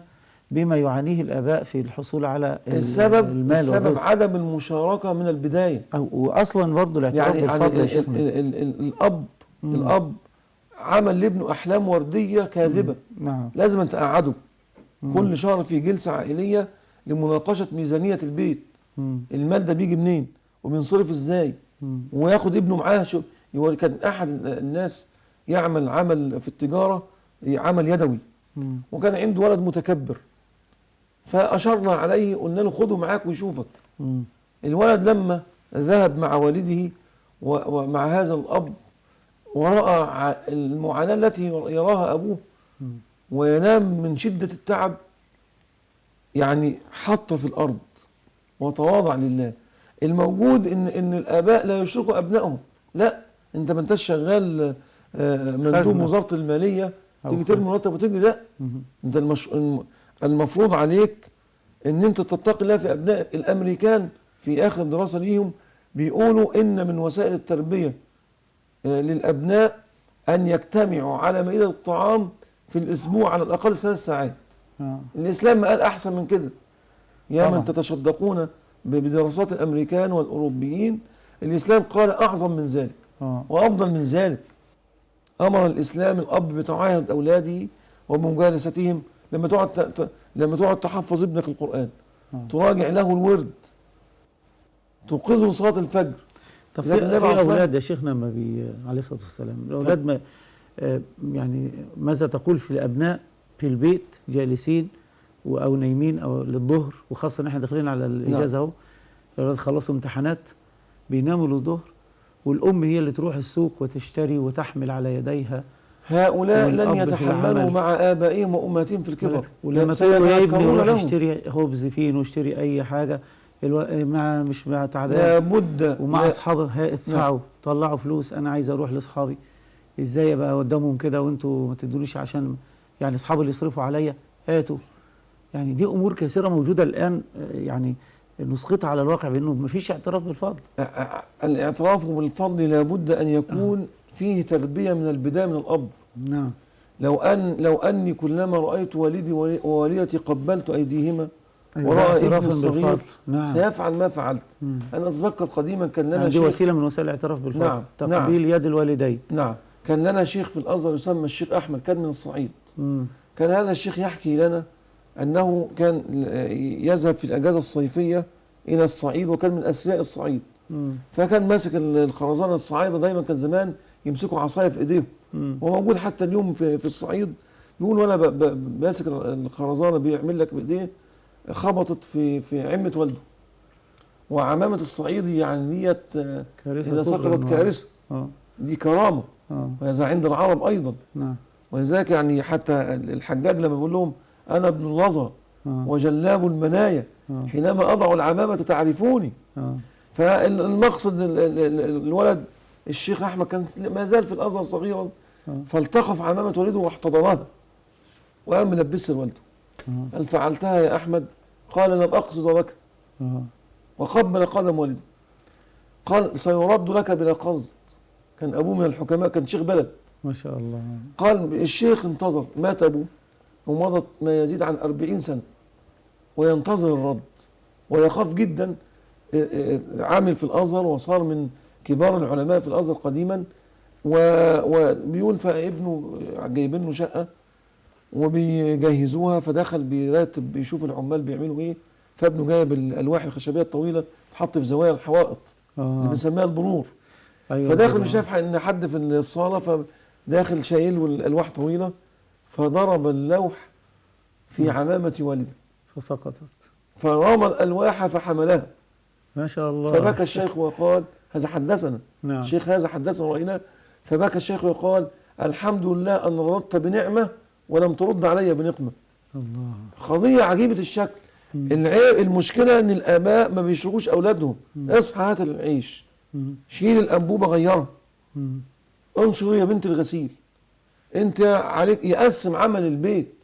بما يعانيه الاباء في الحصول على المال السبب عدم المشاركة من البداية. واصلا برضه الاعتراف بالفضل يا شيخنا. الاب عمل لابنه احلام وردية كاذبة. نعم. لازم أن تقعده كل شهر في جلسة عائلية لمناقشة ميزانية البيت. المال ده بيجي منين وبينصرف ازاي، وياخد ابنه معاه. كان احد الناس يعمل عمل في التجارة، عمل يدوي، وكان عنده ولد متكبر، فأشرنا عليه قلنا له خده معاك ويشوفك. الولد لما ذهب مع والده ومع هذا الأب ورأى المعاناة التي يراها أبوه وينام من شدة التعب، يعني حط في الأرض وتواضع لله. الموجود إن الآباء لا يشركوا أبنائهم. لا، أنت ما انتش شغال مندوب وزارة المالية تيجي ترمي مرتب وتجري. لا، انت المفروض عليك ان انت تتقي الله في ابنائك. الامريكان في اخر دراسة ليهم بيقولوا ان من وسائل التربية للابناء ان يجتمعوا على مائدة الطعام في الاسبوع على الاقل 3 ساعات. الاسلام قال احسن من كده. يا من تتشدقون بدراسات الامريكان والاوروبيين، الاسلام قال اعظم من ذلك وافضل من ذلك. أمر الإسلام الأب بتعاهد أولاده وبمجالستهم. لما تقعد تحفظ ابنك القرآن، تراجع له الورد، توقظه صلاة الفجر. طب في أولاد يا شيخنا عليه الصلاة والسلام، الأولاد ما يعني ماذا تقول في الأبناء في البيت جالسين أو نايمين أو للظهر، وخاصة إحنا داخلين على الإجازة أهو، الأولاد خلصوا امتحانات بيناموا للظهر، والأم هي اللي تروح السوق وتشتري وتحمل على يديها. هؤلاء لن يتحملوا مع آبائهم وأمهاتهم في الكبر. ولما تقول يا ابني روح اشتري خبز فين واشتري أي حاجة، مش مع تعبان لابد ومع أصحابه ادفعوا طلعوا فلوس، أنا عايز أروح لأصحابي. إزاي أبقى قدامهم كده وأنتوا ما تدونيش عشان يعني أصحابي اللي يصرفوا عليا هاتوا. يعني دي أمور كثيرة موجودة الآن، يعني نسقطها على الواقع بأنه ما فيش اعتراف بالفضل. الاعتراف بالفضل لابد أن يكون فيه تربية من البداية من الأب. نعم. لو أني كلما رأيت والدي ووالدتي قبلت أيديهما ورأى ابني الصغير سيفعل ما فعلت. أنا أتذكر قديما كان لنا دي وسيلة من وسائل الاعتراف بالفضل. نعم. تقبيل يد الوالدين. نعم. كان لنا شيخ في الأزهر يسمى الشيخ أحمد، كان من الصعيد. كان هذا الشيخ يحكي لنا أنه كان يذهب في الأجازة الصيفية إلى الصعيد، وكان من أثرياء الصعيد. فكان ماسك الخرزانة. الصعايدة دايما كان زمان يمسكوا عصاية في إيديهم، وموجود حتى اليوم في الصعيد. بيقول وأنا ماسك الخرزانة بيعمل لك بإيديه، خبطت في عمة والده. وعمامة الصعيدي يعني ديت إذا سقطت كارثة. دي كرامة، وهذا عند العرب أيضا. ولذلك يعني حتى الحجاج لما بيقول لهم أنا ابن اللظى وجلاب المنايا حينما أضع العمامة تعرفوني. فالمقصد الولد الشيخ أحمد كان ما زال في الأزهر صغيرا، فالتقف عمامة والده واحتضنها وقام ملبسها لوالده. قال فعلتها يا أحمد؟ قال لم أقصد لك. وقبل قدم والده. قال سيرد لك بلا قصد. كان أبوه من الحكماء، كان شيخ بلد ما شاء الله. قال الشيخ انتظر، مات أبوه ومضت ما يزيد عن 40 سنة وينتظر الرد ويخاف جدا. عامل في الأزهر وصار من كبار العلماء في الأزهر قديما، وبيقول فابنه جايبين له شقة وبيجهزوها، فدخل بيراتب بيشوف العمال بيعملوا ايه، فابنه جايب الألواح الخشبية الطويلة تحط في زوايا الحوائط اللي بنسميها البنور. أيوة فداخل طبعاً. مش شايف ان حد في الصاله، فداخل شايل والالواح طويله، فضرب اللوح في عمامه والده فسقطت. فرمى الالواح فحملها. ما شاء الله. فبكى الشيخ وقال هذا حدثنا نعم. الشيخ، هذا حدثنا ورأيناه. فبكى الشيخ وقال الحمد لله أن رددت بنعمة ولم ترد علي بنقمة. الله. قضية عجيبة الشكل. المشكلة ان الآباء ما بيشركوش أولادهم. اصحى هات العيش، شيل الأنبوبة غيرها، انشر يا بنت الغسيل. انت عليك يقسم عمل البيت،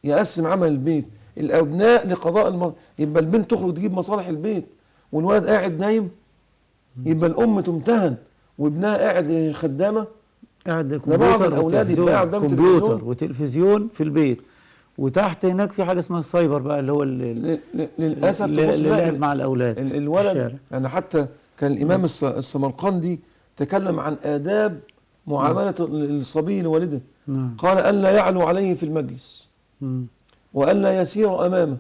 يقسم عمل البيت. الأبناء لقضاء يبقى البنت تخرج تجيب مصالح البيت والولد قاعد نايم، يبقى الأم تمتهن وابنها قاعد خدامة. قاعد ده بعض الأولاد يبقى قاعد قدام كمبيوتر وتلفزيون في البيت، وتحت هناك في حاجة اسمها السايبر بقى اللي هو للأسف اللعب مع الأولاد الولد. يعني حتى كان الإمام السمرقندي تكلم عن آداب معاملة الصبي لوالده. قال ألا يعلو عليه في المجلس، وألا يسير أمامه،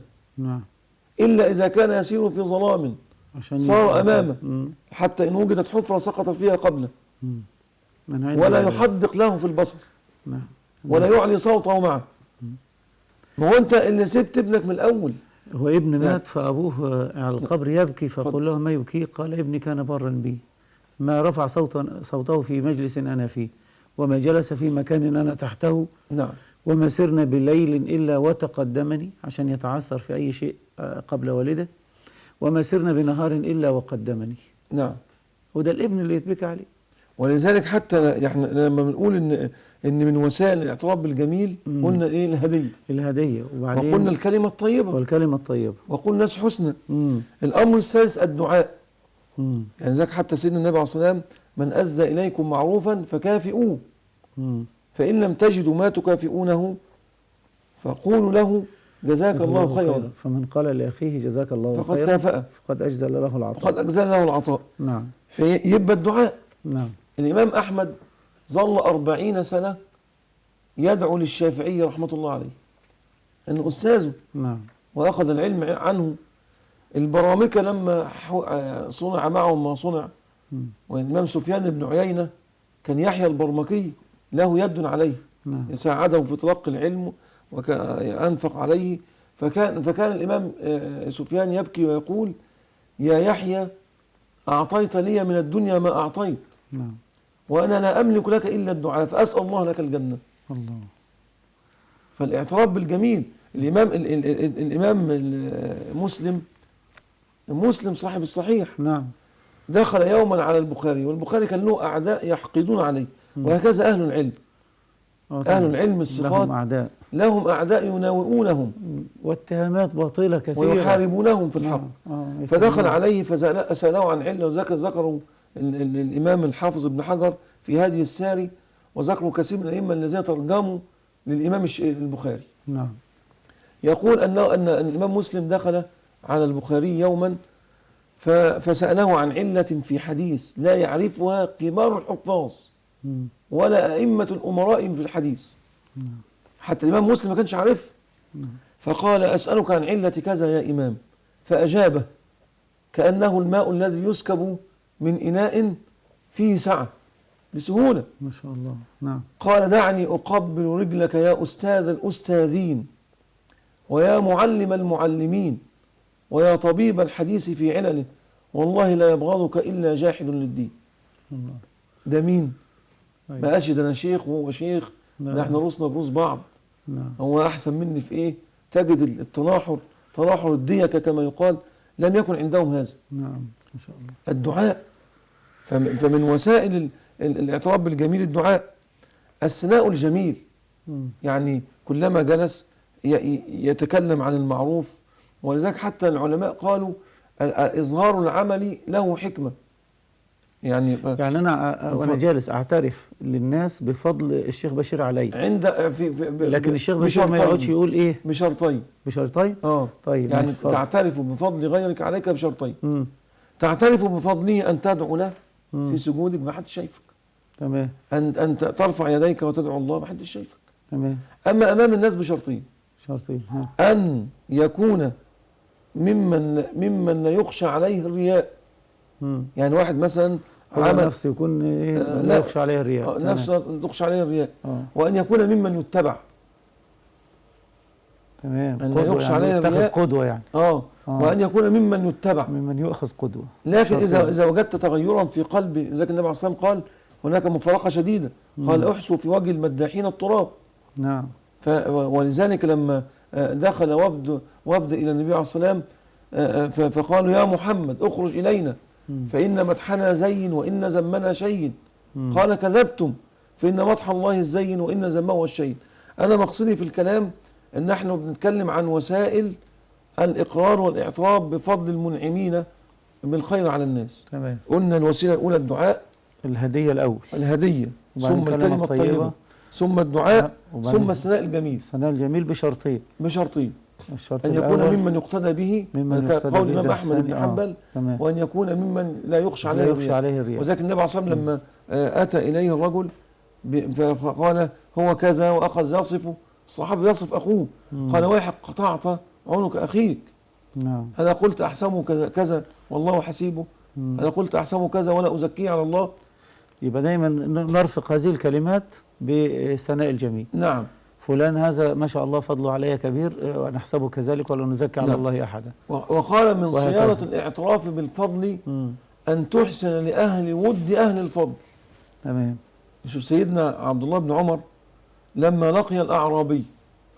إلا إذا كان يسير في ظلام صار أمامه، حتى إن وجدت حفرة سقط فيها قبله، ولا يحدق له في البصر، ولا يعلي صوته معه. ما هو أنت اللي سبت ابنك من الأول. هو ابن مات فأبوه على القبر يبكي، فقل له ما يبكي؟ قال ابني كان برا بي، ما رفع صوته في مجلس أنا فيه، وما جلس في مكان أنا تحته، وما سرنا بليل إلا وتقدمني عشان يتعثر في أي شيء قبل والده، وما سرنا بنهار إلا وقدمني. وده الابن اللي يتبكى عليه. ولذلك حتى احنا لما بنقول ان من وسائل الاعتراف بالجميل قلنا ايه؟ الهديه، وبعدين وقلنا الكلمه الطيبه، وقلنا ناس حسنى. الامر الثالث الدعاء. يعني ذاك حتى سيدنا النبي عليه الصلاه والسلام من أسدى إليكم معروفا فكافئوه، فإن لم تجدوا ما تكافئونه فقولوا له جزاك الله خيرا. فمن قال لأخيه جزاك الله خيرا فقد كافأه، فقد أجزل له العطاء. فيبقى الدعاء. نعم. الإمام أحمد ظل 40 سنة يدعو للشافعي رحمة الله عليه، أنه أستاذه. وأخذ العلم عنه. البرامكة لما صنع معهم ما صنع، والإمام سفيان بن عيينة كان يحيى البرمكي له يد عليه، يساعده في تلقي العلم وأنفق عليه. فكان الإمام سفيان يبكي ويقول يا يحيى أعطيت لي من الدنيا ما أعطيت، وأنا لا أملك لك إلا الدعاء، فأسأل الله لك الجنة. الله. فالاعتراف بالجميل. الإمام مسلم صاحب الصحيح دخل يوما على البخاري، والبخاري كان له أعداء يحقدون عليه، وهكذا أهل العلم. أهل العلم الثقات لهم أعداء يناوئونهم، واتهامات باطلة كثيرة ويحاربونهم في الحق. فدخل عليه فسأله عن علة، وذكروا الإمام الحافظ ابن حجر في هذه الساري، وذكروا كثير من الأئمة الذين ترجموا للإمام البخاري. يقول أن الإمام مسلم دخل على البخاري يوما فسأله عن علة في حديث لا يعرفها كبار الحفاظ ولا أئمة الأمراء في الحديث، حتى الإمام مسلم ما كانش عارف. فقال أسألك عن علة كذا يا إمام، فأجابه كأنه الماء الذي يسكب من إناء فيه سعة بسهولة. ما شاء الله. قال دعني أقبل رجلك يا أستاذ الأستاذين، ويا معلم المعلمين، ويا طبيب الحديث في علله، والله لا يبغضك إلا جاحد للدين. ده مين؟ ما قالش ده أنا شيخ وهو شيخ، ده احنا رؤوسنا بروس بعض. هو أحسن مني في إيه؟ تجد التناحر، تناحر الديكة كما يقال، لم يكن عندهم هذا. ما شاء الله. الدعاء. فمن وسائل الاعتراف بالجميل الدعاء. الثناء الجميل، يعني كلما جلس يتكلم عن المعروف. ولذلك حتى العلماء قالوا إظهار العمل له حكمة. يعني أنا وأنا جالس أعترف للناس بفضل الشيخ بشير علي لكن الشيخ بشير ما يقعدش يقول إيه؟ بشرطين. طيب يعني تعترف بفضل غيرك عليك بشرطين. تعترف بفضله أن تدعو له في سجودك ما حدش شايفك. تمام. أن ترفع يديك وتدعو الله ما حدش شايفك. تمام. أما أمام الناس بشرطين. ها. أن يكون ممن لا يخشى عليه الرياء. يعني واحد مثلا هو عمل نفسه يكون إيه لا لا، يخشى عليه الرياء. تمام. نفسه تخشى عليه الرياء. وأن يكون ممن يتبع، تمام. أن قدوة يخشى يعني عليه يتخذ الرياء. قدوة يعني. وأن يكون ممن يتبع. ممن يؤخذ قدوة. لكن شرطين. إذا وجدت تغيرا في قلب، ذلك النبي عليه الصلاة والسلام قال هناك مفارقة شديدة، قال احسوا في وجه المداحين التراب. نعم. ولذلك لما دخل وفد إلى النبي عليه الصلاة والسلام فقالوا يا محمد اخرج إلينا فإن مدحنا زين وإن ذمنا شين. قال كذبتم فإن مدح الله الزين وإن ذمه الشين. أنا مقصدي في الكلام أن نحن بنتكلم عن وسائل الإقرار والإعتراف بفضل المنعمين بالخير على الناس. تمام. قلنا الوسيلة الأولى الدعاء، الهدية الأول، الهدية، ثم الكلمة الطيبة، ثم الدعاء، ثم الثناء الجميل. الثناء الجميل بشرطين. الشرط أن يكون الأول ممن يقتدى به كقول الإمام أحمد بن حنبل، وأن يكون ممن لا يخشى عليه الرياء. وذلك النبي عليه الصلاة والسلام لما أتى إليه الرجل فقال هو كذا وأخذ يصف الصحابي يصف أخوه، قال ويحك قطعت عنق أخيك. نعم. أنا قلت أحسبه كذا والله حسيبه، أنا قلت أحسبه كذا ولا أزكيه على الله. يبقى دايما نرفق هذه الكلمات بالثناء الجميل. نعم. فلان هذا ما شاء الله فضله علي كبير ونحسبه كذلك ولا نزكي على الله أحدا. وقال من صيانة الاعتراف بالفضل أن تحسن لأهل ود أهل الفضل. تمام. شوف سيدنا عبد الله بن عمر لما لقي الأعرابي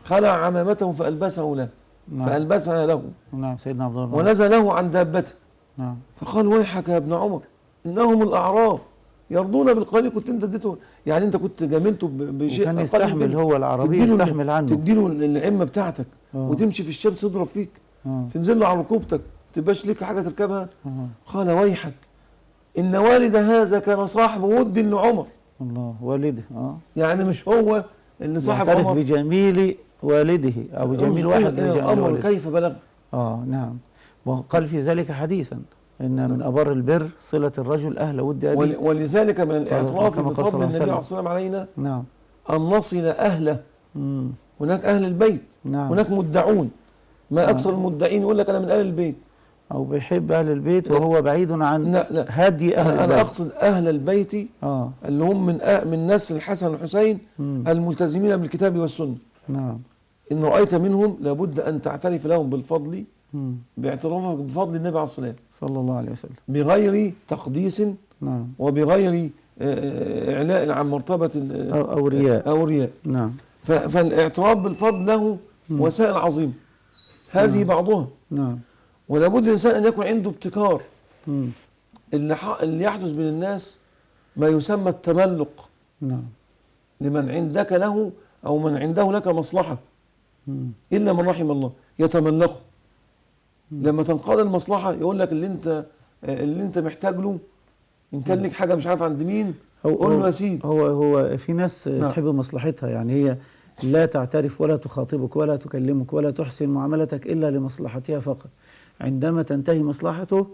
خلع عمامته فألبسه له. نعم. فألبسها له. نعم. سيدنا عبد الله ونزله عن دابته. نعم. فقال ويحك يا ابن عمر إنهم الأعراب يرضون بالقليل، كنت انت اديته يعني انت كنت جاملته بشيء كان يستحمل، هو العربي يستحمل عنه، تديله العمه بتاعتك وتمشي في الشمس تضرب فيك، تنزل له على ركوبتك ما تبقاش ليك حاجه تركبها. قال ويحك ان والد هذا كان صاحب ود لعمر. الله. والده يعني مش هو اللي صاحب عمر، يعترف بجميل والده او بجميل واحد من الامر كيف بلغ. نعم. وقال في ذلك حديثا إن من أبر البر صلة الرجل أهل ود أبيه. ولذلك من الاعتراف بفضل النبي عليه الصلاة والسلام علينا نعم أن نصل أهله. هناك أهل البيت. نعم. هناك مدعون، ما أكثر المدعين يقول لك أنا من أهل البيت أو بيحب أهل البيت وهو بعيد عن لا. هدي أهل البيت. أنا أقصد أهل البيت اللي هم من نسل الحسن والحسين الملتزمين بالكتاب والسنة. نعم. إن رأيت منهم لابد أن تعترف لهم بالفضل باعترافك بفضل النبي عليه الصلاة والسلام صلى الله عليه وسلم بغير تقديس. نعم. وبغير إعلاء عن مرتبة أو رياء. نعم. فالاعتراف بالفضل له وسائل عظيمة، هذه بعضها. نعم. ولابد الإنسان أن يكون عنده ابتكار. اللي يحدث بين الناس ما يسمى التملق. نعم. لمن عندك له أو من عنده لك مصلحة إلا من رحم الله يتملقه. لما تنقضي المصلحة يقول لك اللي انت محتاج له، ان كان لك حاجة مش عارف عند مين قول له يا سيدي. هو في ناس تحب مصلحتها، يعني هي لا تعترف ولا تخاطبك ولا تكلمك ولا تحسن معاملتك إلا لمصلحتها فقط. عندما تنتهي مصلحته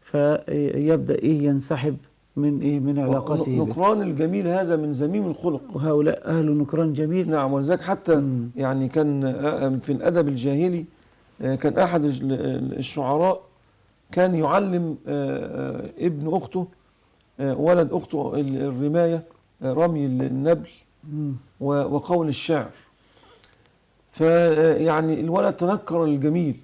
فيبدأ ينسحب من علاقاته. نكران الجميل هذا من زميم الخلق، وهؤلاء أهل نكران جميل. نعم. ولذلك حتى يعني كان في الأدب الجاهلي كان أحد الشعراء كان يعلم ابن أخته ولد أخته الرماية، رمي النبل وقول الشعر. فيعني الولد تنكر الجميل،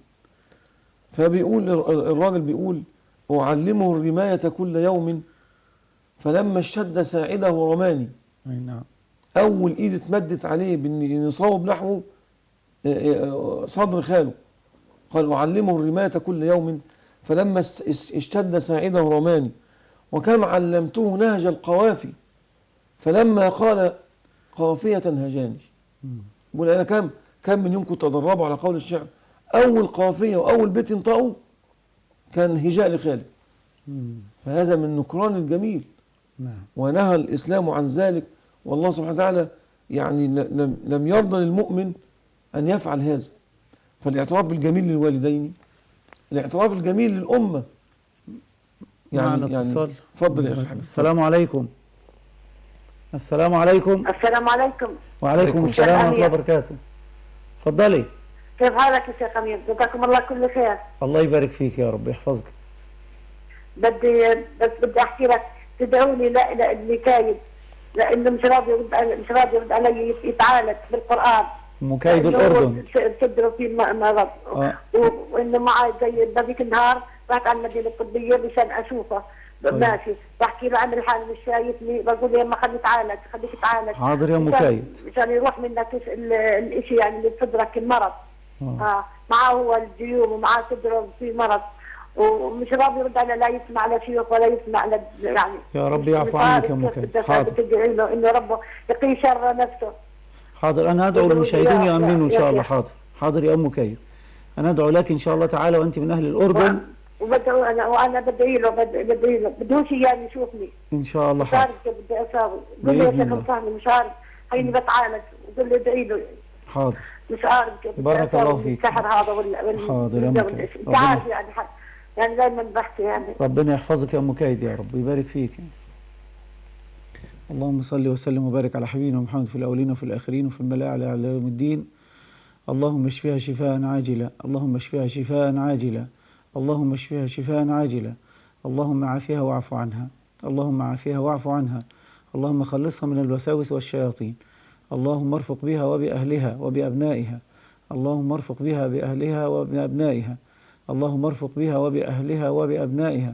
فبيقول الراجل بيقول أعلمه الرماية كل يوم فلما اشتد ساعده رماني. نعم. أول إيد اتمدت عليه بأن يصوب نحوه صدر خاله. قال أعلمه الرماية كل يوم فلما اشتد ساعده رماني وكم علمته نهج القوافي فلما قال قافية هجاني. بقول أنا كم من يوم كنت أدربه على قول الشعر، أول قافية وأول بيت ينطقه كان هجاء لخالي. فهذا من نكران الجميل. نعم. ونهى الإسلام عن ذلك، والله سبحانه وتعالى يعني لم يرضى للمؤمن أن يفعل هذا. فالاعتراف بالجميل للوالدين، الاعتراف الجميل للأمة. يعني اتفضل يا أخي الحبيب. السلام عليكم. السلام عليكم. السلام عليكم. وعليكم السلام ورحمة الله وبركاته. اتفضلي. كيف حالك يا شيخ أمير؟ جزاكم الله كل خير. الله يبارك فيك يا رب يحفظك. بدي أحكي لك تدعوا لي لا لكايد، لانه مش راضي يرد علي يتعالج بالقران. مكايد الأردن. صدره في مرض. وانه معي زي ذيك النهار رحت على المدينه الطبيه مشان اشوفه ماشي، بحكي له عن الحال مش شايفني، بقول يا اما خليك تعالج. حاضر يا مكايد. مشان يروح منك الشيء يعني اللي بصدرك المرض. معاه هو الجيوب ومعاه صدره في مرض، ومش راضي يرد على لا يسمع لا شيوخ ولا يسمع يعني. يا رب يعفو عنك يا مكايد. حاضر. تدعي له انه ربه يقي شر نفسه. حاضر، انا ادعو المشاهدين يامنوا ان شاء الله. حاضر يا ام مكيد، انا ادعو لك ان شاء الله تعالى وانت من اهل الاردن. وبدعو وانا بدعي له بدوش يعني يشوفني ان شاء الله. مش عارف كيف بدي اساوي، قول لي يا شيخ انصحني مش عارف، هيني بتعالج وقول لي ادعي له. حاضر. مش عارف كيف بارك الله فيك. السحر هذا حاضر يا مكيد. انت عارف يعني دائما بحكي يعني. ربنا يحفظك يا ام مكيد يا رب ويبارك فيك. اللهم صل وسلم وبارك على حبيبنا محمد في الاولين وفي الاخرين وفي الملأ على يوم الدين. اللهم اشفيها شفاء عاجلا، اللهم اشفيها شفاء عاجلا، اللهم اشفيها شفاء عاجلا، اللهم عافيها واعف عنها، اللهم عافيها واعف عنها، اللهم خلصها من الوساوس والشياطين، اللهم ارفق بها وبأهلها وبأبنائها، اللهم ارفق بها بأهلها وبأبنائها، اللهم ارفق بها وبأهلها وبأبنائها،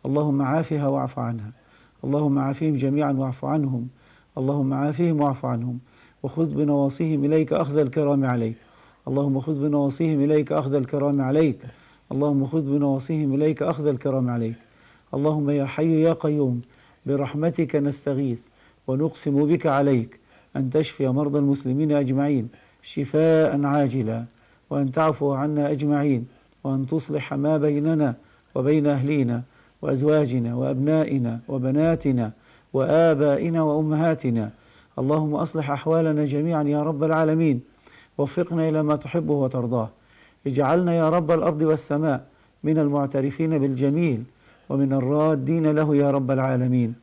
اللهم عافها واعف عنها، اللهم عافهم جميعا واعف عنهم، اللهم عافهم واعف عنهم، وخذ بنواصيهم إليك أخذ الكرام عليك، اللهم خذ بنواصيهم إليك أخذ الكرام عليك، اللهم خذ بنواصيهم إليك أخذ الكرام عليك. اللهم يا حي يا قيوم برحمتك نستغيث ونقسم بك عليك أن تشفي مرضى المسلمين أجمعين شفاء عاجلا، وأن تعفو عنا أجمعين، وأن تصلح ما بيننا وبين أهلينا وأزواجنا وأبنائنا وبناتنا وآبائنا وأمهاتنا. اللهم أصلح أحوالنا جميعا يا رب العالمين، وفقنا إلى ما تحبه وترضاه. اجعلنا يا رب الأرض والسماء من المعترفين بالجميل ومن الرادين له يا رب العالمين.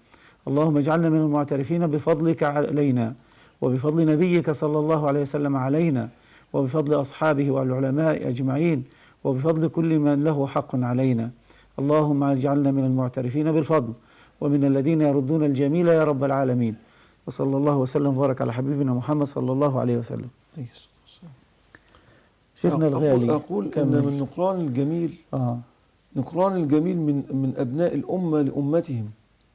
اللهم اجعلنا من المعترفين بفضلك علينا وبفضل نبيك صلى الله عليه وسلم علينا وبفضل أصحابه والعلماء أجمعين وبفضل كل من له حق علينا. اللهم اجعلنا من المعترفين بالفضل ومن الذين يردون الجميل يا رب العالمين. وصلى الله وسلم وبارك على حبيبنا محمد صلى الله عليه وسلم. شيخنا الغالي، أقول إن من نقران الجميل نقران الجميل من أبناء الأمة لأمتهم.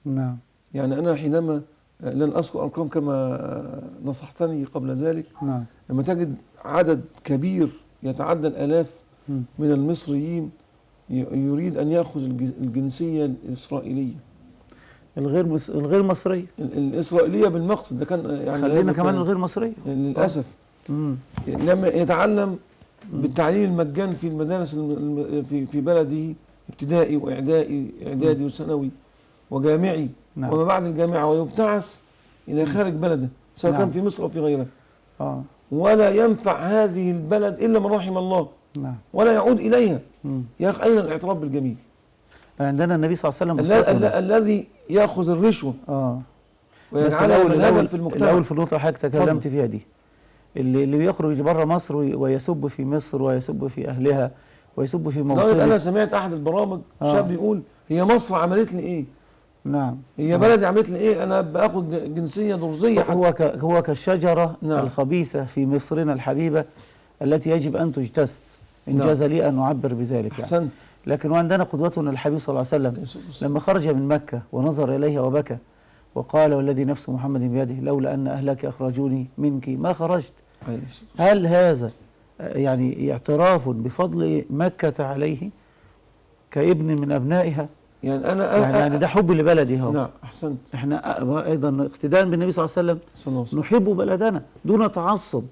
نعم. يعني أنا حينما لن أذكر أرقام كما نصحتني قبل ذلك. نعم. لما تجد عدد كبير يتعدى الآلاف من المصريين يريد أن يأخذ الجنسية الإسرائيلية الغير مصرية، الإسرائيلية بالمقصد ده كان يعني خلينا كمان الغير مصرية للأسف. لما يتعلم بالتعليم المجاني في المدارس في بلده ابتدائي وإعدادي وثانوي وجامعي. نعم. وما بعد الجامعة ويبتعث إلى خارج بلده سواء كان في مصر أو في غيرها. ولا ينفع هذه البلد إلا من رحم الله. نعم. ولا يعود إليها. يا أخي أين الاعتراف بالجميل؟ عندنا النبي صلى الله عليه وسلم الذي يأخذ الرشوة ويجعلها منهجا في المجتمع. الأول في النقطة اللي حضرتك تكلمت فيها دي، اللي بيخرج بره مصر ويسب في مصر ويسب في أهلها ويسب في موطنها. أنا سمعت أحد البرامج شاب يقول هي مصر عملت لي إيه؟ نعم. هي بلدي عملت لي إيه؟ أنا باخد جنسية درزية. هو كالشجرة الخبيثة في مصرنا الحبيبة التي يجب أن تجتث. إنجاز لي أن أعبر بذلك. أحسنت. يعني. لكن وعندنا قدوتنا الحبيب صلى الله عليه وسلم لما خرج من مكة ونظر إليها وبكى وقال والذي نفس محمد بيده لولا أن أهلك أخرجوني منك ما خرجت. هل هذا يعني اعتراف بفضل مكة عليه كابن من أبنائها؟ يعني أنا يعني ده حب لبلدي. نعم. أحسنت. احنا أيضا اقتداء بالنبي صلى الله عليه وسلم نحب بلدنا دون تعصب،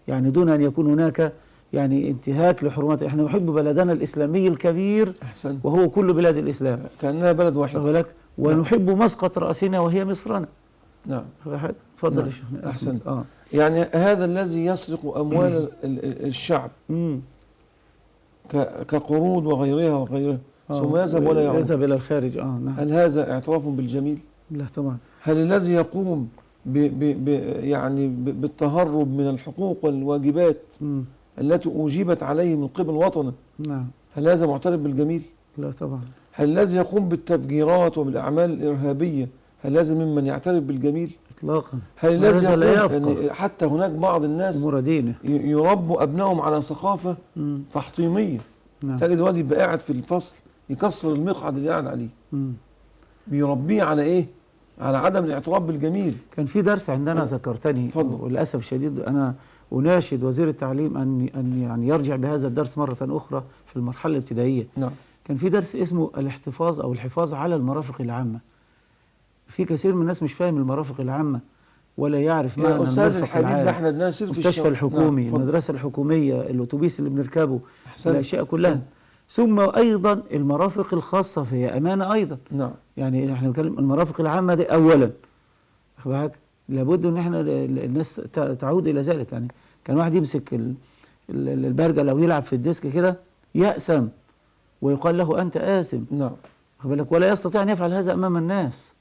يعني دون أن يكون هناك يعني انتهاك لحرمات. احنا نحب بلدنا الإسلامي الكبير. أحسنت. وهو كل بلاد الإسلام كأنها بلد واحد. ونحب مسقط رأسنا وهي مصرنا. نعم. تفضل يا شيخ. أحسنت. يعني هذا الذي يسرق أموال الشعب كقروض وغيرها ثم يذهب ولا يعود. يذهب إلى الخارج. نعم. هل هذا اعتراف بالجميل؟ لا طبعا. هل الذي يقوم يعني بالتهرب من الحقوق والواجبات التي أوجبت عليه من قبل وطنه، نعم، هل هذا معترف بالجميل؟ لا طبعا. هل الذي يقوم بالتفجيرات وبالأعمال الإرهابية هل لازم ممن يعترف بالجميل؟ إطلاقا. هل لازم هذا لا يكون يبقى يعني حتى هناك بعض الناس أمور دينه. يربوا أبنائهم على ثقافة مم. تحطيمية. نعم. تجد واد يبقى قاعد في الفصل يكسر المقعد اللي قاعد عليه. مم. بيربيه على إيه؟ على عدم الاعتراف بالجميل. كان في درس عندنا ذكرتني، اتفضل. وللأسف الشديد أنا أناشد وزير التعليم أن يعني يرجع بهذا الدرس مرة أخرى في المرحلة الابتدائية. نعم. كان في درس اسمه الاحتفاظ أو الحفاظ على المرافق العامة. في كثير من الناس مش فاهم المرافق العامة ولا يعرف معنى أستاذ المرفق الحبيب ده العام. احنا نسير في المستشفى الحكومي، نعم. المدرسة الحكومية، الأتوبيس اللي بنركبه، أحسنت. الأشياء كلها. أحسنت. ثم أيضا المرافق الخاصة فهي أمانة أيضا. نعم. يعني احنا بنتكلم المرافق العامة دي أولا، واخد بالك؟ لابد ان احنا الناس تعود الى ذلك. يعني كان واحد يمسك البرجل او يلعب في الديسك كده يأسم ويقال له انت آثم، نعم. واخد بالك؟ ولا يستطيع ان يفعل هذا امام الناس.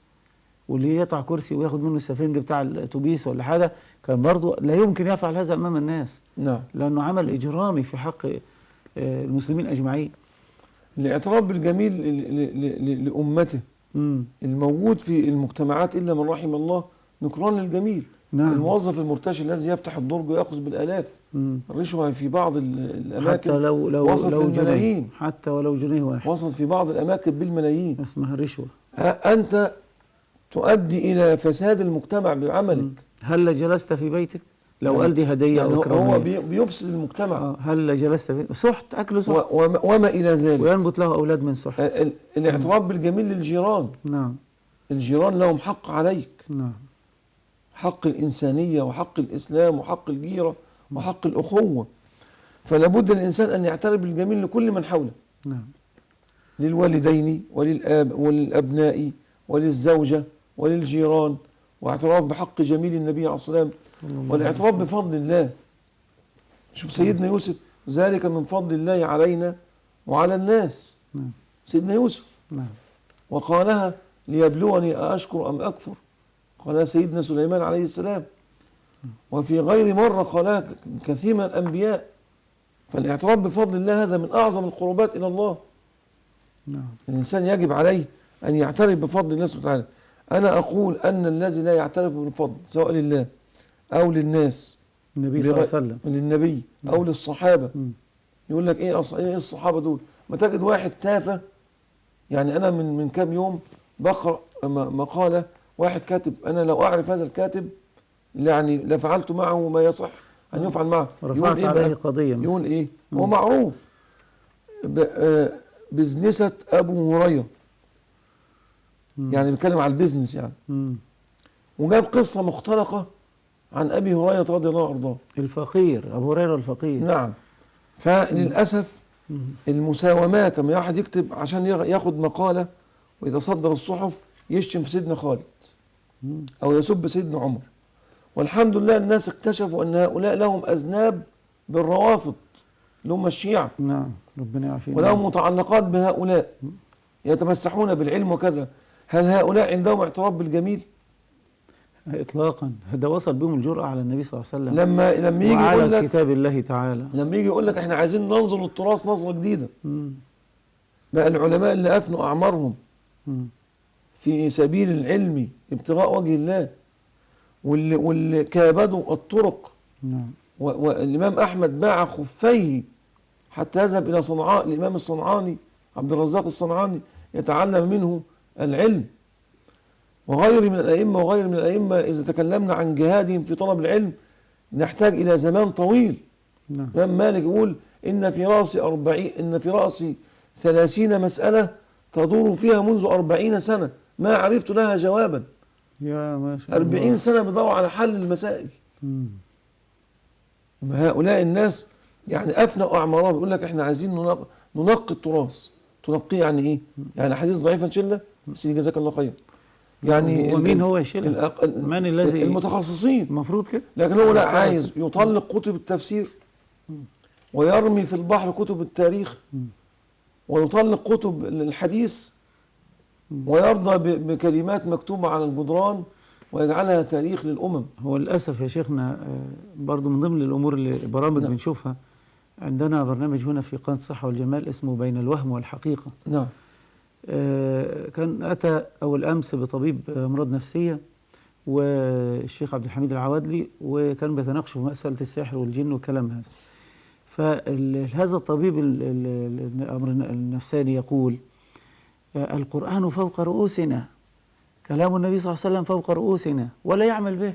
واللي يقطع كرسي وياخد منه السفنج بتاع الاتوبيس ولا حاجه كان برضه لا يمكن يفعل هذا امام الناس، نعم. لانه عمل اجرامي في حق المسلمين اجمعين. الاعتراف بالجميل لأمته الموجود في المجتمعات إلا من رحم الله نكران للجميل. نعم. الموظف المرتشي الذي يفتح الدرج ويأخذ بالآلاف. الرشوة في بعض الأماكن حتى لو وصلت بالملايين. حتى ولو جنيه واحد وصلت في بعض الأماكن بالملايين. اسمها رشوة. أنت تؤدي إلى فساد المجتمع بعملك. هل جلست في بيتك؟ لو قال دي هدية يعني أو إكرامية هو بيفسد المجتمع. هل جلست في سحت أكل سحت وما إلى ذلك، وينبت له أولاد من سحت. الاعتراف بالجميل للجيران. نعم. الجيران لهم حق عليك. نعم. حق الإنسانية وحق الإسلام وحق الجيرة وحق الأخوة. فلا بد الإنسان أن يعترف بالجميل لكل من حوله. نعم. للوالدين وللآب وللأبناء وللزوجة وللجيران، واعتراف بحق جميل النبي عليه الصلاة والسلام، والاعتراف بفضل الله. شوف سيدنا يوسف، ذلك من فضل الله علينا وعلى الناس. نعم. سيدنا يوسف. نعم. وقالها ليبلوني أأشكر أم أكفر. قالها سيدنا سليمان عليه السلام. وفي غير مرة قالها كثير من الأنبياء. فالاعتراف بفضل الله هذا من أعظم القربات إلى الله. نعم. الإنسان يجب عليه أن يعترف بفضل الله سبحانه وتعالى. أنا أقول أن الذي لا يعترف بالفضل سواء لله أو للناس، النبي صلى الله عليه وسلم، للنبي أو للصحابة، يقول لك إيه الصحابة دول؟ ما تجد واحد تافه. يعني أنا من كام يوم بقرأ مقالة واحد كاتب، أنا لو أعرف هذا الكاتب يعني لفعلت معه ما يصح أن يفعل معه. رفعت عليه قضية مثلا. يقول إيه؟ هو معروف بزنسة أبو هريرة، يعني بيتكلم على البيزنس يعني. وجاب قصة مختلقة عن أبي هريرة رضي الله عنه وأرضاه. الفقير أبو هريرة الفقير. نعم. فللأسف المساومات لما واحد يكتب عشان ياخد مقالة ويتصدر الصحف يشتم في سيدنا خالد أو يسب سيدنا عمر. والحمد لله الناس اكتشفوا أن هؤلاء لهم أذناب بالروافض اللي هم الشيعة. نعم. ربنا يعافينا. ولهم متعلقات بهؤلاء يتمسحون بالعلم وكذا. هل هؤلاء عندهم اعتراف بالجميل؟ إطلاقا. هذا وصل بهم الجرأة على النبي صلى الله عليه وسلم لما يجي يقول لك كتاب الله تعالى، لما يجي يقول لك احنا عايزين ننظر للتراث نظرة جديدة. بقى العلماء اللي أفنوا أعمارهم في سبيل العلم ابتغاء وجه الله واللي كابدوا الطرق. نعم. والإمام أحمد باع خفيه حتى يذهب إلى صنعاء الإمام الصنعاني عبد الرزاق الصنعاني يتعلم منه العلم، وغير من الأئمة إذا تكلمنا عن جهادهم في طلب العلم نحتاج إلى زمان طويل. نعم. الإمام مالك يقول إن في رأسي 30 مسألة تدور فيها منذ 40 سنة ما عرفت لها جوابا. يا ما شاء الله. 40 سنة بدور على حل المسائل. هؤلاء الناس يعني أفنوا أعمارهم. يقول لك إحنا عايزين ننقي التراث. تنقيه يعني إيه؟ يعني حديث ضعيفا شلة. سيدي جزاك الله خير. يعني ومين هو يشيلها؟ من الذي؟ المتخصصين. المفروض كده. لكن هو لا، عايز يطلق كتب التفسير ويرمي في البحر كتب التاريخ ويطلق كتب الحديث ويرضى بكلمات مكتوبة على الجدران ويجعلها تاريخ للأمم. هو للأسف يا شيخنا برضو من ضمن الأمور اللي برامج نعم. بنشوفها عندنا برنامج هنا في قناة الصحة والجمال اسمه بين الوهم والحقيقة. نعم. كان أتى أول أمس بطبيب أمراض نفسية والشيخ عبد الحميد العوادلي، وكانوا بيتناقشوا في مسألة السحر والجن والكلام هذا. فهذا الطبيب الأمر النفساني يقول القرآن فوق رؤوسنا، كلام النبي صلى الله عليه وسلم فوق رؤوسنا ولا يعمل به.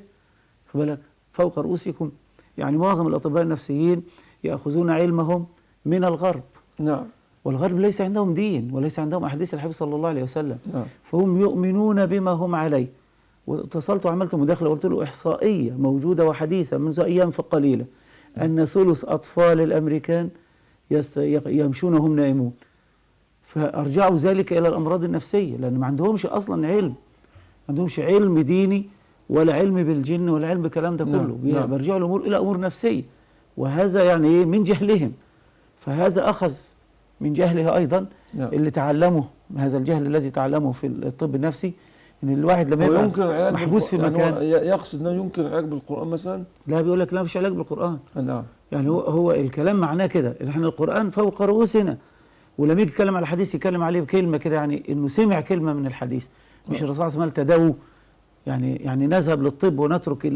خد بالك، فوق رؤوسكم، يعني معظم الأطباء النفسيين يأخذون علمهم من الغرب. نعم. والغرب ليس عندهم دين وليس عندهم أحاديث الحبيب صلى الله عليه وسلم. نعم. فهم يؤمنون بما هم عليه. واتصلت وعملت مداخلة وقلت له إحصائية موجودة وحديثة منذ أيام قليلة أن ثلث أطفال الأمريكان يمشون وهم نائمون. فأرجعوا ذلك إلى الأمراض النفسية، لأن ما عندهمش أصلا علم، ما عندهمش علم ديني ولا علم بالجن ولا علم بالكلام ده كله. نعم. بيرجعوا الأمور إلى أمور نفسية، وهذا يعني إيه؟ من جهلهم. فهذا أخذ من جهله أيضا. نعم. اللي تعلمه، هذا الجهل الذي تعلمه في الطب النفسي، إن الواحد لما يبقى محبوس في مكان. يعني يقصد أنه يمكن العلاج بالقرآن مثلا؟ لا، بيقول لك لا، مفيش علاج بالقرآن. نعم. يعني هو الكلام معناه كده، إن احنا القرآن فوق رؤوسنا، ولما يجي يتكلم على الحديث يتكلم عليه بكلمة كده، يعني إنه سمع كلمة من الحديث. مش الرسول صلى الله عليه وسلم تداووا، يعني نذهب للطب ونترك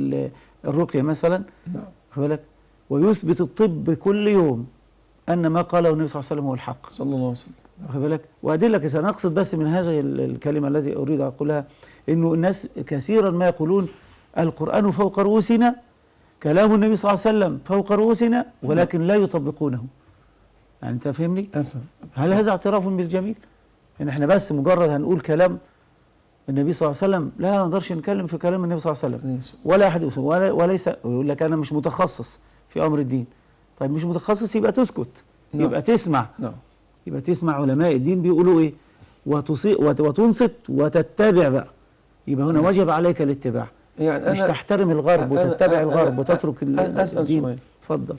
الرقية مثلا. نعم. خد بالك، ويثبت الطب كل يوم أن ما قاله النبي صلى الله عليه وسلم هو الحق. صلى الله عليه وسلم. واخد بالك، وأدلك سنقصد بس من هذه الكلمة التي أريد أن أقولها، إنه الناس كثيرا ما يقولون القرآن فوق رؤوسنا، كلام النبي صلى الله عليه وسلم فوق رؤوسنا، ولكن لا يطبقونه. يعني أنت فهمني؟ أفهم. هل هذا اعتراف بالجميل؟ إن إحنا بس مجرد هنقول كلام النبي صلى الله عليه وسلم، لا نقدرش نتكلم في كلام النبي صلى الله عليه وسلم ولا أحد وليس يقول لك أنا مش متخصص في أمر الدين. طيب مش متخصص يبقى تسكت. نعم. يبقى تسمع. نعم. يبقى تسمع علماء الدين بيقولوا ايه، وتنصت وتتبع بقى. يبقى هنا وجب عليك الاتباع، يعني مش تحترم الغرب وتتبع الغرب وتترك أسأل سؤال. اتفضل.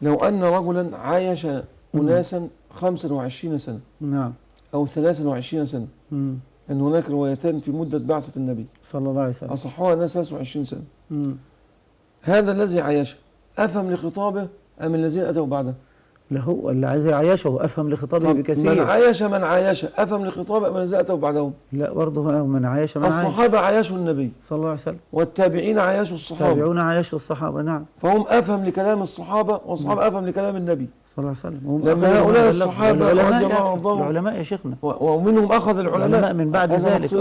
لو أن رجلا عايش أناسا 25 سنة نعم أو 23 سنة، أن هناك روايتان في مدة بعثة النبي صلى الله عليه وسلم أصحوها أنها 23 سنة. هذا الذي عايشه أفهم لخطابه أم الذين أتوا بعده؟ لا، هو اللي عايز يعيشه أفهم لخطابه بكثير. من عايش أفهم لخطابه أم الذين أتوا بعدهم؟ لا، برضه من عايش الصحابة عايشوا النبي صلى الله عليه وسلم، والتابعين عايشوا الصحابة، التابعون عايشوا الصحابة. نعم. فهم أفهم لكلام الصحابة والصحابة أفهم لكلام النبي صلى الله عليه وسلم. لما هؤلاء الصحابة العلماء يا شيخنا، ومنهم أخذ العلماء من بعد ذلك.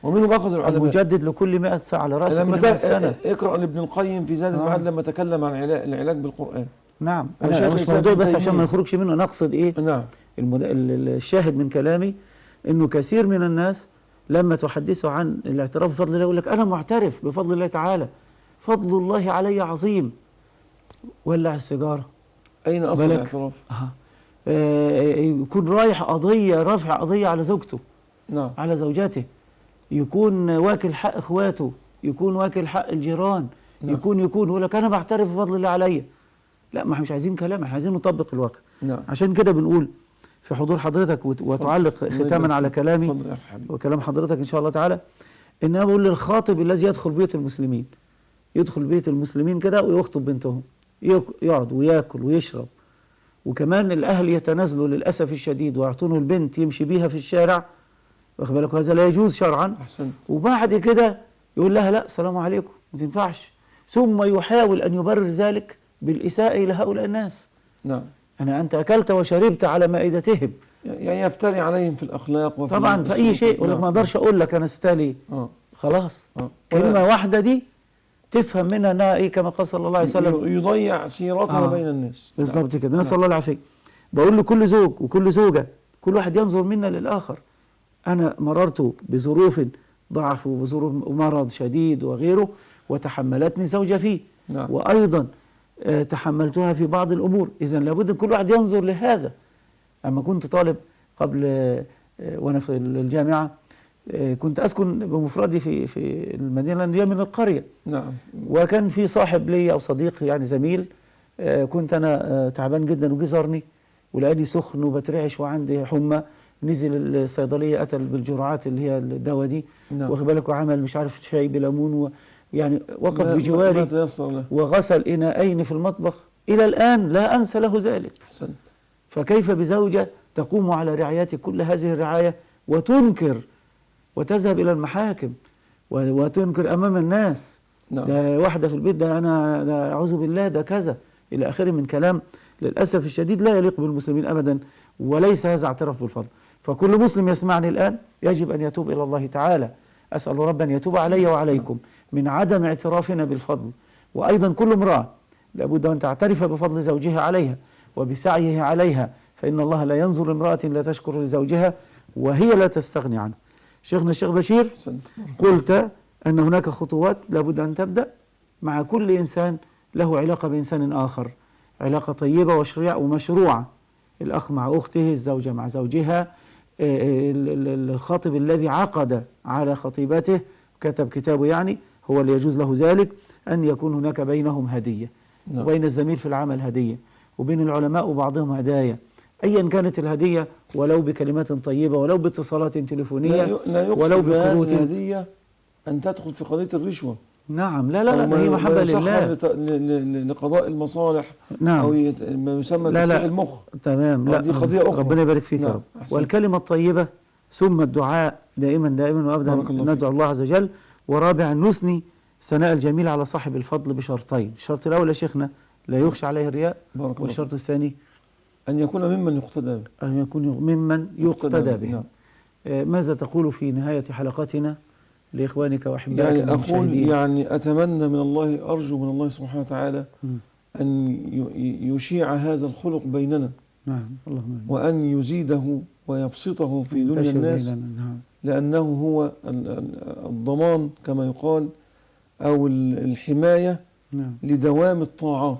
ومنهم أخذ العلماء المجدد لكل 100 سنة على رأس كل 100 سنة. اقرأ لابن القيم في زاد المعاد لما تكلم عن العلاج بالقرآن. نعم. أنا مش موضوع بس عشان ما نخرجش منه، نقصد إيه؟ نعم. الشاهد من كلامي إنه كثير من الناس لما تحدثوا عن الاعتراف بفضل الله يقول لك أنا معترف بفضل الله تعالى، فضل الله علي عظيم. ولع السيجارة. أين أصل الاعتراف؟ يكون رايح قضية، رافع قضية على زوجته. نعم. على زوجته. يكون واكل حق إخواته، يكون واكل حق الجيران. نعم. يكون يقول لك أنا بعترف بفضل الله علي. لا، ما احنا مش عايزين كلام، احنا عايزين نطبق الواقع. نعم. عشان كده بنقول في حضور حضرتك وتعلق ختاما على كلامي وكلام حضرتك ان شاء الله تعالى، ان انا بقول للخاطب الذي يدخل بيت المسلمين، يدخل بيت المسلمين كده ويخطب بنتهم، يقعد وياكل ويشرب، وكمان الاهل يتنازلوا للاسف الشديد ويعطونه البنت يمشي بيها في الشارع، واخد بالك، هذا لا يجوز شرعا. احسنت. وبعد كده يقول لها لا السلام عليكم، ما تنفعش، ثم يحاول ان يبرر ذلك بالإساءة إلى هؤلاء الناس. نعم. أنت أكلت وشربت على مائدتهم. يعني يفتري عليهم في الأخلاق وفي طبعا في أي شيء. ولك ما أقدرش أقول لك أنا سبتها ليه. خلاص. كلمة واحدة دي تفهم منها أنها إيه، كما قال صلى الله عليه وسلم يضيع سيرتها بين الناس. بالضبط كده. نسأل الله العافية. بقول لكل زوج وكل زوجة، كل واحد ينظر منا للآخر. أنا مررت بظروف ضعف وبظروف مرض شديد وغيره، وتحملتني زوجة فيه. نعم. وأيضا تحملتها في بعض الأمور. إذن لابد كل واحد ينظر لهذا. أما كنت طالب قبل وأنا في الجامعة، كنت أسكن بمفردي في المدينة اللي هي من القرية. نعم. وكان في صاحب لي أو صديق يعني زميل، كنت أنا تعبان جدا وجي زارني ولقاني سخن وبترعش وعندي حمى، نزل الصيدلية قتل بالجرعات اللي هي الدواء دي. نعم. واخد بالك، وعمل مش عارف شاي بليمون يعني وقف بجواري وغسل إناءين في المطبخ. إلى الآن لا أنسى له ذلك. أحسنت. فكيف بزوجة تقوم على رعايتك كل هذه الرعاية وتنكر وتذهب إلى المحاكم وتنكر أمام الناس. نعم. ده واحدة في البيت، ده أعوذ بالله، ده كذا إلى آخره من كلام للأسف الشديد لا يليق بالمسلمين أبدا، وليس هذا اعتراف بالفضل. فكل مسلم يسمعني الآن يجب أن يتوب إلى الله تعالى. أسأل ربا أن يتوب علي وعليكم من عدم اعترافنا بالفضل. وأيضا كل امرأة لابد أن تعترف بفضل زوجها عليها وبسعيه عليها، فإن الله لا ينظر امرأة لا تشكر لزوجها وهي لا تستغني عنه. شيخنا الشيخ بشير، قلت أن هناك خطوات لابد أن تبدأ مع كل إنسان له علاقة بإنسان آخر، علاقة طيبة ومشروعة، الأخ مع أخته، الزوجة مع زوجها، الخاطب الذي عقد على خطيبته كتب كتابه يعني هو اللي يجوز له ذلك، أن يكون هناك بينهم هدية. نعم. وبين الزميل في العمل هدية، وبين العلماء وبعضهم هدايا، أيا كانت الهدية، ولو بكلمات طيبة، ولو باتصالات تليفونية، لا ولو بكروت. الهدية أن تدخل في قضية الرشوة. نعم، لا ده هي محبة لله لقضاء المصالح. نعم. أو ما يسمى تفتيح المخ. تمام. لا دي قضية أخرى. ربنا يبارك فيك يا نعم. رب. أحسن. والكلمة الطيبة ثم الدعاء دائما وأبدا ندعو الله عز وجل. ورابعا نثني ثناء الجميل على صاحب الفضل بشرطين. الشرط الأول يا شيخنا لا يخشى عليه الرياء، والشرط الثاني أن يكون ممن يقتدى به. أن يكون ممن يقتدى به. نعم. ماذا تقول في نهاية حلقتنا لإخوانك وأحبائك يعني أقول المشاهدين؟ يعني أتمنى من الله، أرجو من الله سبحانه وتعالى أن يشيع هذا الخلق بيننا. نعم، اللهم وأن يزيده ويبسطه في دنيا الناس. نعم. لأنه هو الضمان كما يقال، أو الحماية نعم. لدوام الطاعات.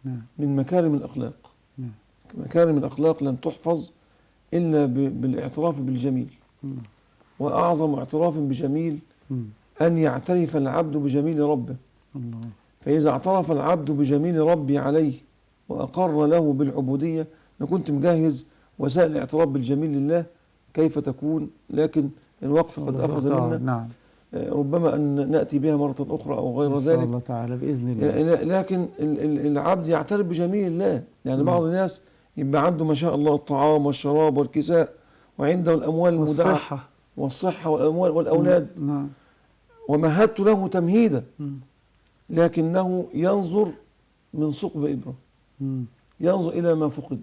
نعم. من مكارم الأخلاق. نعم. مكارم الأخلاق لن تحفظ إلا بالاعتراف بالجميل. وأعظم اعتراف بجميل أن يعترف العبد بجميل ربه. الله. فإذا اعترف العبد بجميل ربي عليه وأقر له بالعبودية، أنا كنت مجهز وسائل الاعتراف بالجميل لله كيف تكون، لكن الوقت قد أخذ منا. نعم. ربما أن نأتي بها مرة أخرى أو غير ذلك إن شاء الله تعالى بإذن الله. لكن العبد يعترف بجميل الله. يعني بعض الناس يبقى عنده ما شاء الله الطعام والشراب والكساء، وعنده الأموال المدعى والصحة والأموال والأولاد. نعم. ومهدت له تمهيدا، لكنه ينظر من ثقب إبرة، ينظر إلى ما فقد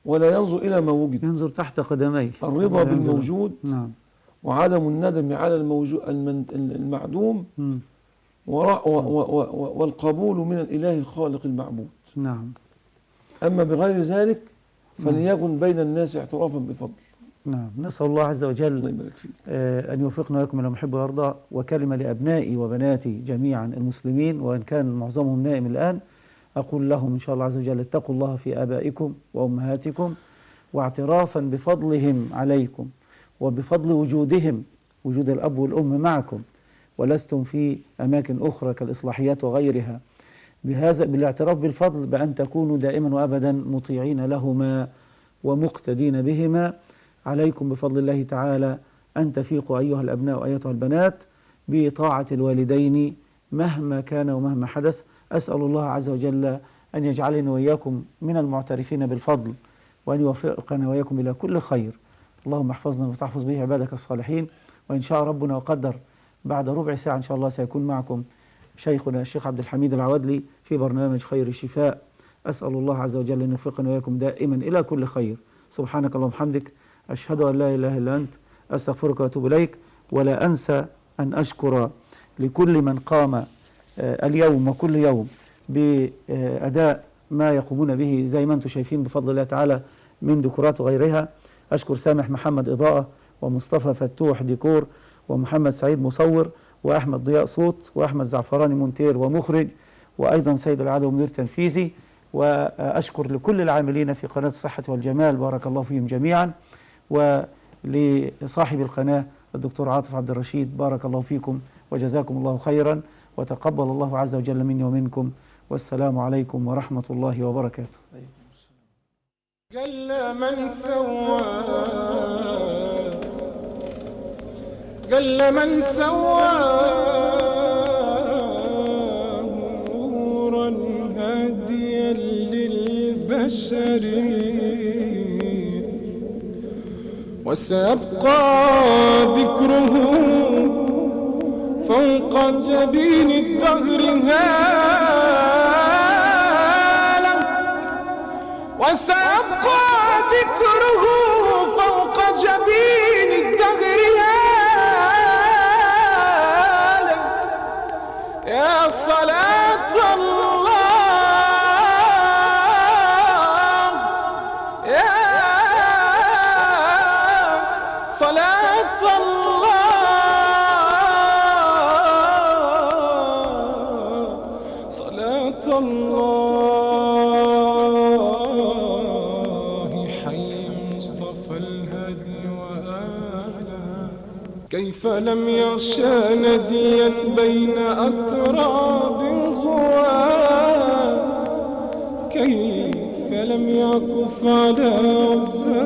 ولا ينظر إلى ما وجد. ينظر تحت قدميه. الرضا بالموجود. نعم. وعدم الندم على المعدوم. والقبول من الإله الخالق المعبود. نعم. أما بغير ذلك فليكن بين الناس اعترافا بفضل. نعم. نسأل الله عز وجل الله يبارك فيك أن يوفقنا لكم لما يحب ويرضى. وكلمة لأبنائي وبناتي جميعا المسلمين، وإن كان معظمهم نائم الآن، أقول لهم إن شاء الله عز وجل اتقوا الله في آبائكم وأمهاتكم، واعترافا بفضلهم عليكم وبفضل وجودهم، وجود الأب والأم معكم، ولستم في أماكن أخرى كالإصلاحيات وغيرها. بهذا بالاعتراف بالفضل بأن تكونوا دائما وأبدا مطيعين لهما ومقتدين بهما. عليكم بفضل الله تعالى أن تفيقوا أيها الأبناء وأيتها البنات بطاعة الوالدين مهما كان ومهما حدث. أسأل الله عز وجل أن يجعلني وإياكم من المعترفين بالفضل، وأن يوفقنا وإياكم إلى كل خير. اللهم احفظنا وتحفظ به عبادك الصالحين. وإن شاء ربنا وقدر بعد ربع ساعة إن شاء الله سيكون معكم شيخنا الشيخ عبد الحميد العوادلي في برنامج خير الشفاء. أسأل الله عز وجل أن يوفقنا وإياكم دائما إلى كل خير. سبحانك اللهم وبحمدك، أشهد أن لا إله إلا أنت، أستغفرك وأتوب إليك. ولا أنسى أن أشكر لكل من قام اليوم وكل يوم بأداء ما يقومون به زي ما أنتم شايفين بفضل الله تعالى من ديكورات وغيرها. أشكر سامح محمد إضاءة، ومصطفى فتوح ديكور، ومحمد سعيد مصور، وأحمد ضياء صوت، وأحمد زعفراني مونتير ومخرج، وأيضا سيد العدو مدير تنفيذي. وأشكر لكل العاملين في قناة الصحة والجمال، بارك الله فيهم جميعا. ولصاحب القناة الدكتور عاطف عبد الرشيد، بارك الله فيكم وجزاكم الله خيرا، وتقبل الله عز وجل مني ومنكم. والسلام عليكم ورحمة الله وبركاته. قل من سوى قل من سوى نورا هاديا للباب البشر، وسيبقى ذكره فوق جبين الدهر هالا، وسيبقى ذكره فوق جبين الدهر هالا. يا صلاة الله، يا صلاة الله، صلاة الله، حي مصطفى الهادي وآله. كيف لم يغشى نديا بين أتراب غواه، كيف لم يعكف على عزى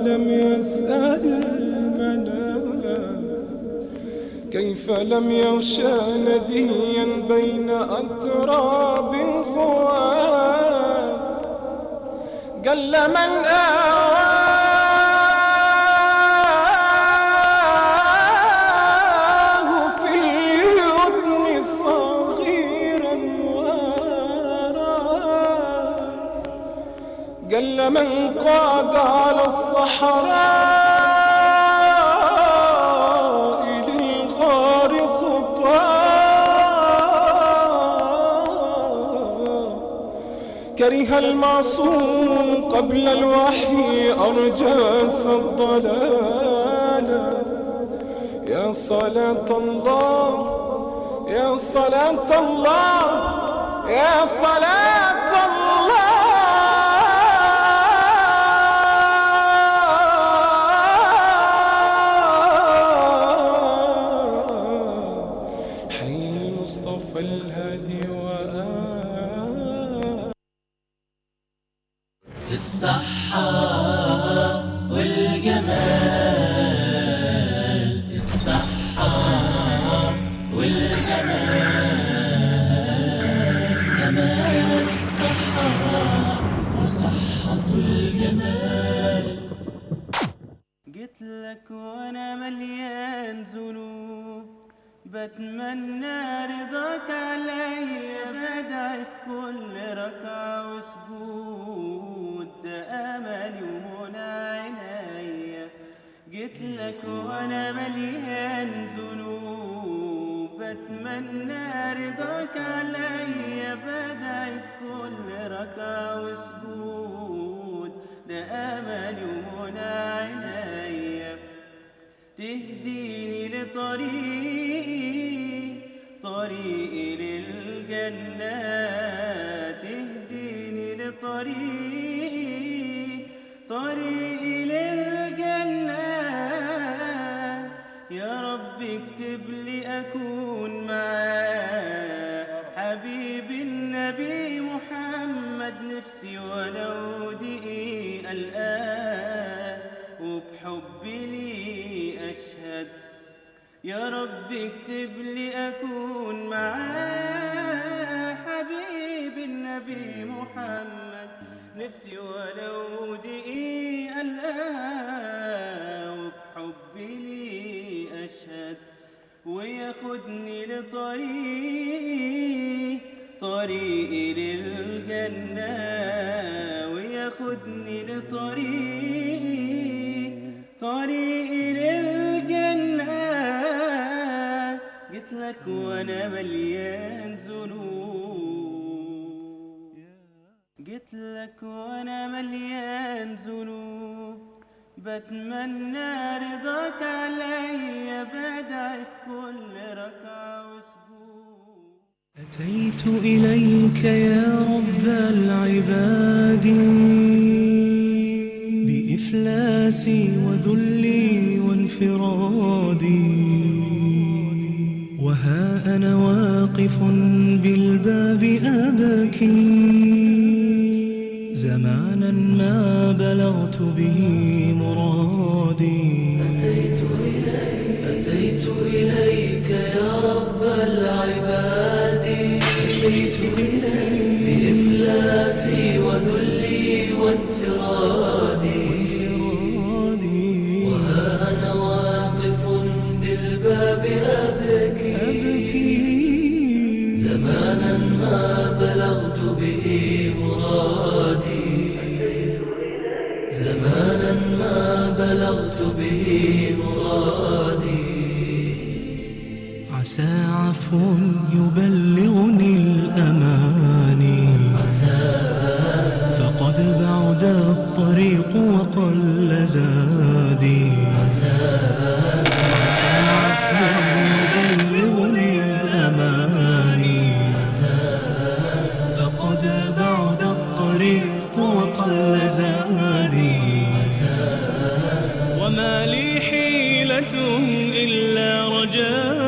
لم يسأل المنام، كيف لم يغشى نديا بين أتراب غواه. قل من آواه في اليمن صغيرا واراه، قل من قاد على الصحراء للغار خطاه، كره المعصوم قبل الوحي أرجاس الضلال. يا صلاة الله، يا صلاة الله، يا صلاة الله، حي المصطفى الهادي وآله. الصحة والجمال، الصحة والجمال، جمال الصحة وصحة الجمال. جيت لك وانا مليان ذنوب، بتمنى رضاك عليا، بدعي في كل ركعة وسجود، ده املي ومنى عينيا. جيت لك وانا مليان ذنوب، بتمنى رضاك عليا، بدعي في كل ركعة وسجود، ده املي ومنى عينيا. تهديني طريقي للجنة، تهديني طريقي للجنة. يا رب اكتب لي أكون معاه حبيبي النبي محمد، نفسي ولو دقيقة الآن وبحبي لي أشهد. يا رب اكتب لي أكون معاه حبيبي النبي محمد، نفسي ولو دقيقة الآن وبحبي لي أشهد. وياخدني طريقي للجنة، وياخدني طريقي للجنة. جيت لك وانا مليان ذنوب، جيت لك وانا مليان ذنوب، بتمنى رضاك عليا، بدعي في كل ركعة وسجود. أتيت إليك يا رب العباد، بإفلاسي وذلي وانفرادي، وها أنا واقف بالباب أبكي، زمانا ما بلغت به مرادي. أتيت إليك يا رب العباد، أتيت إليك بإفلاسي وذلي وانفرادي وها أنا واقف بالباب أبكي زمانا ما بلغت به مرادي زمانا ما بلغت به مرادي عسى عفو يبلغني الأماني فقد بعد الطريق وقل زادي عسى عفو يبلغني الأماني فقد بعد الطريق وقل زادي وما لي حيلة إلا رجاء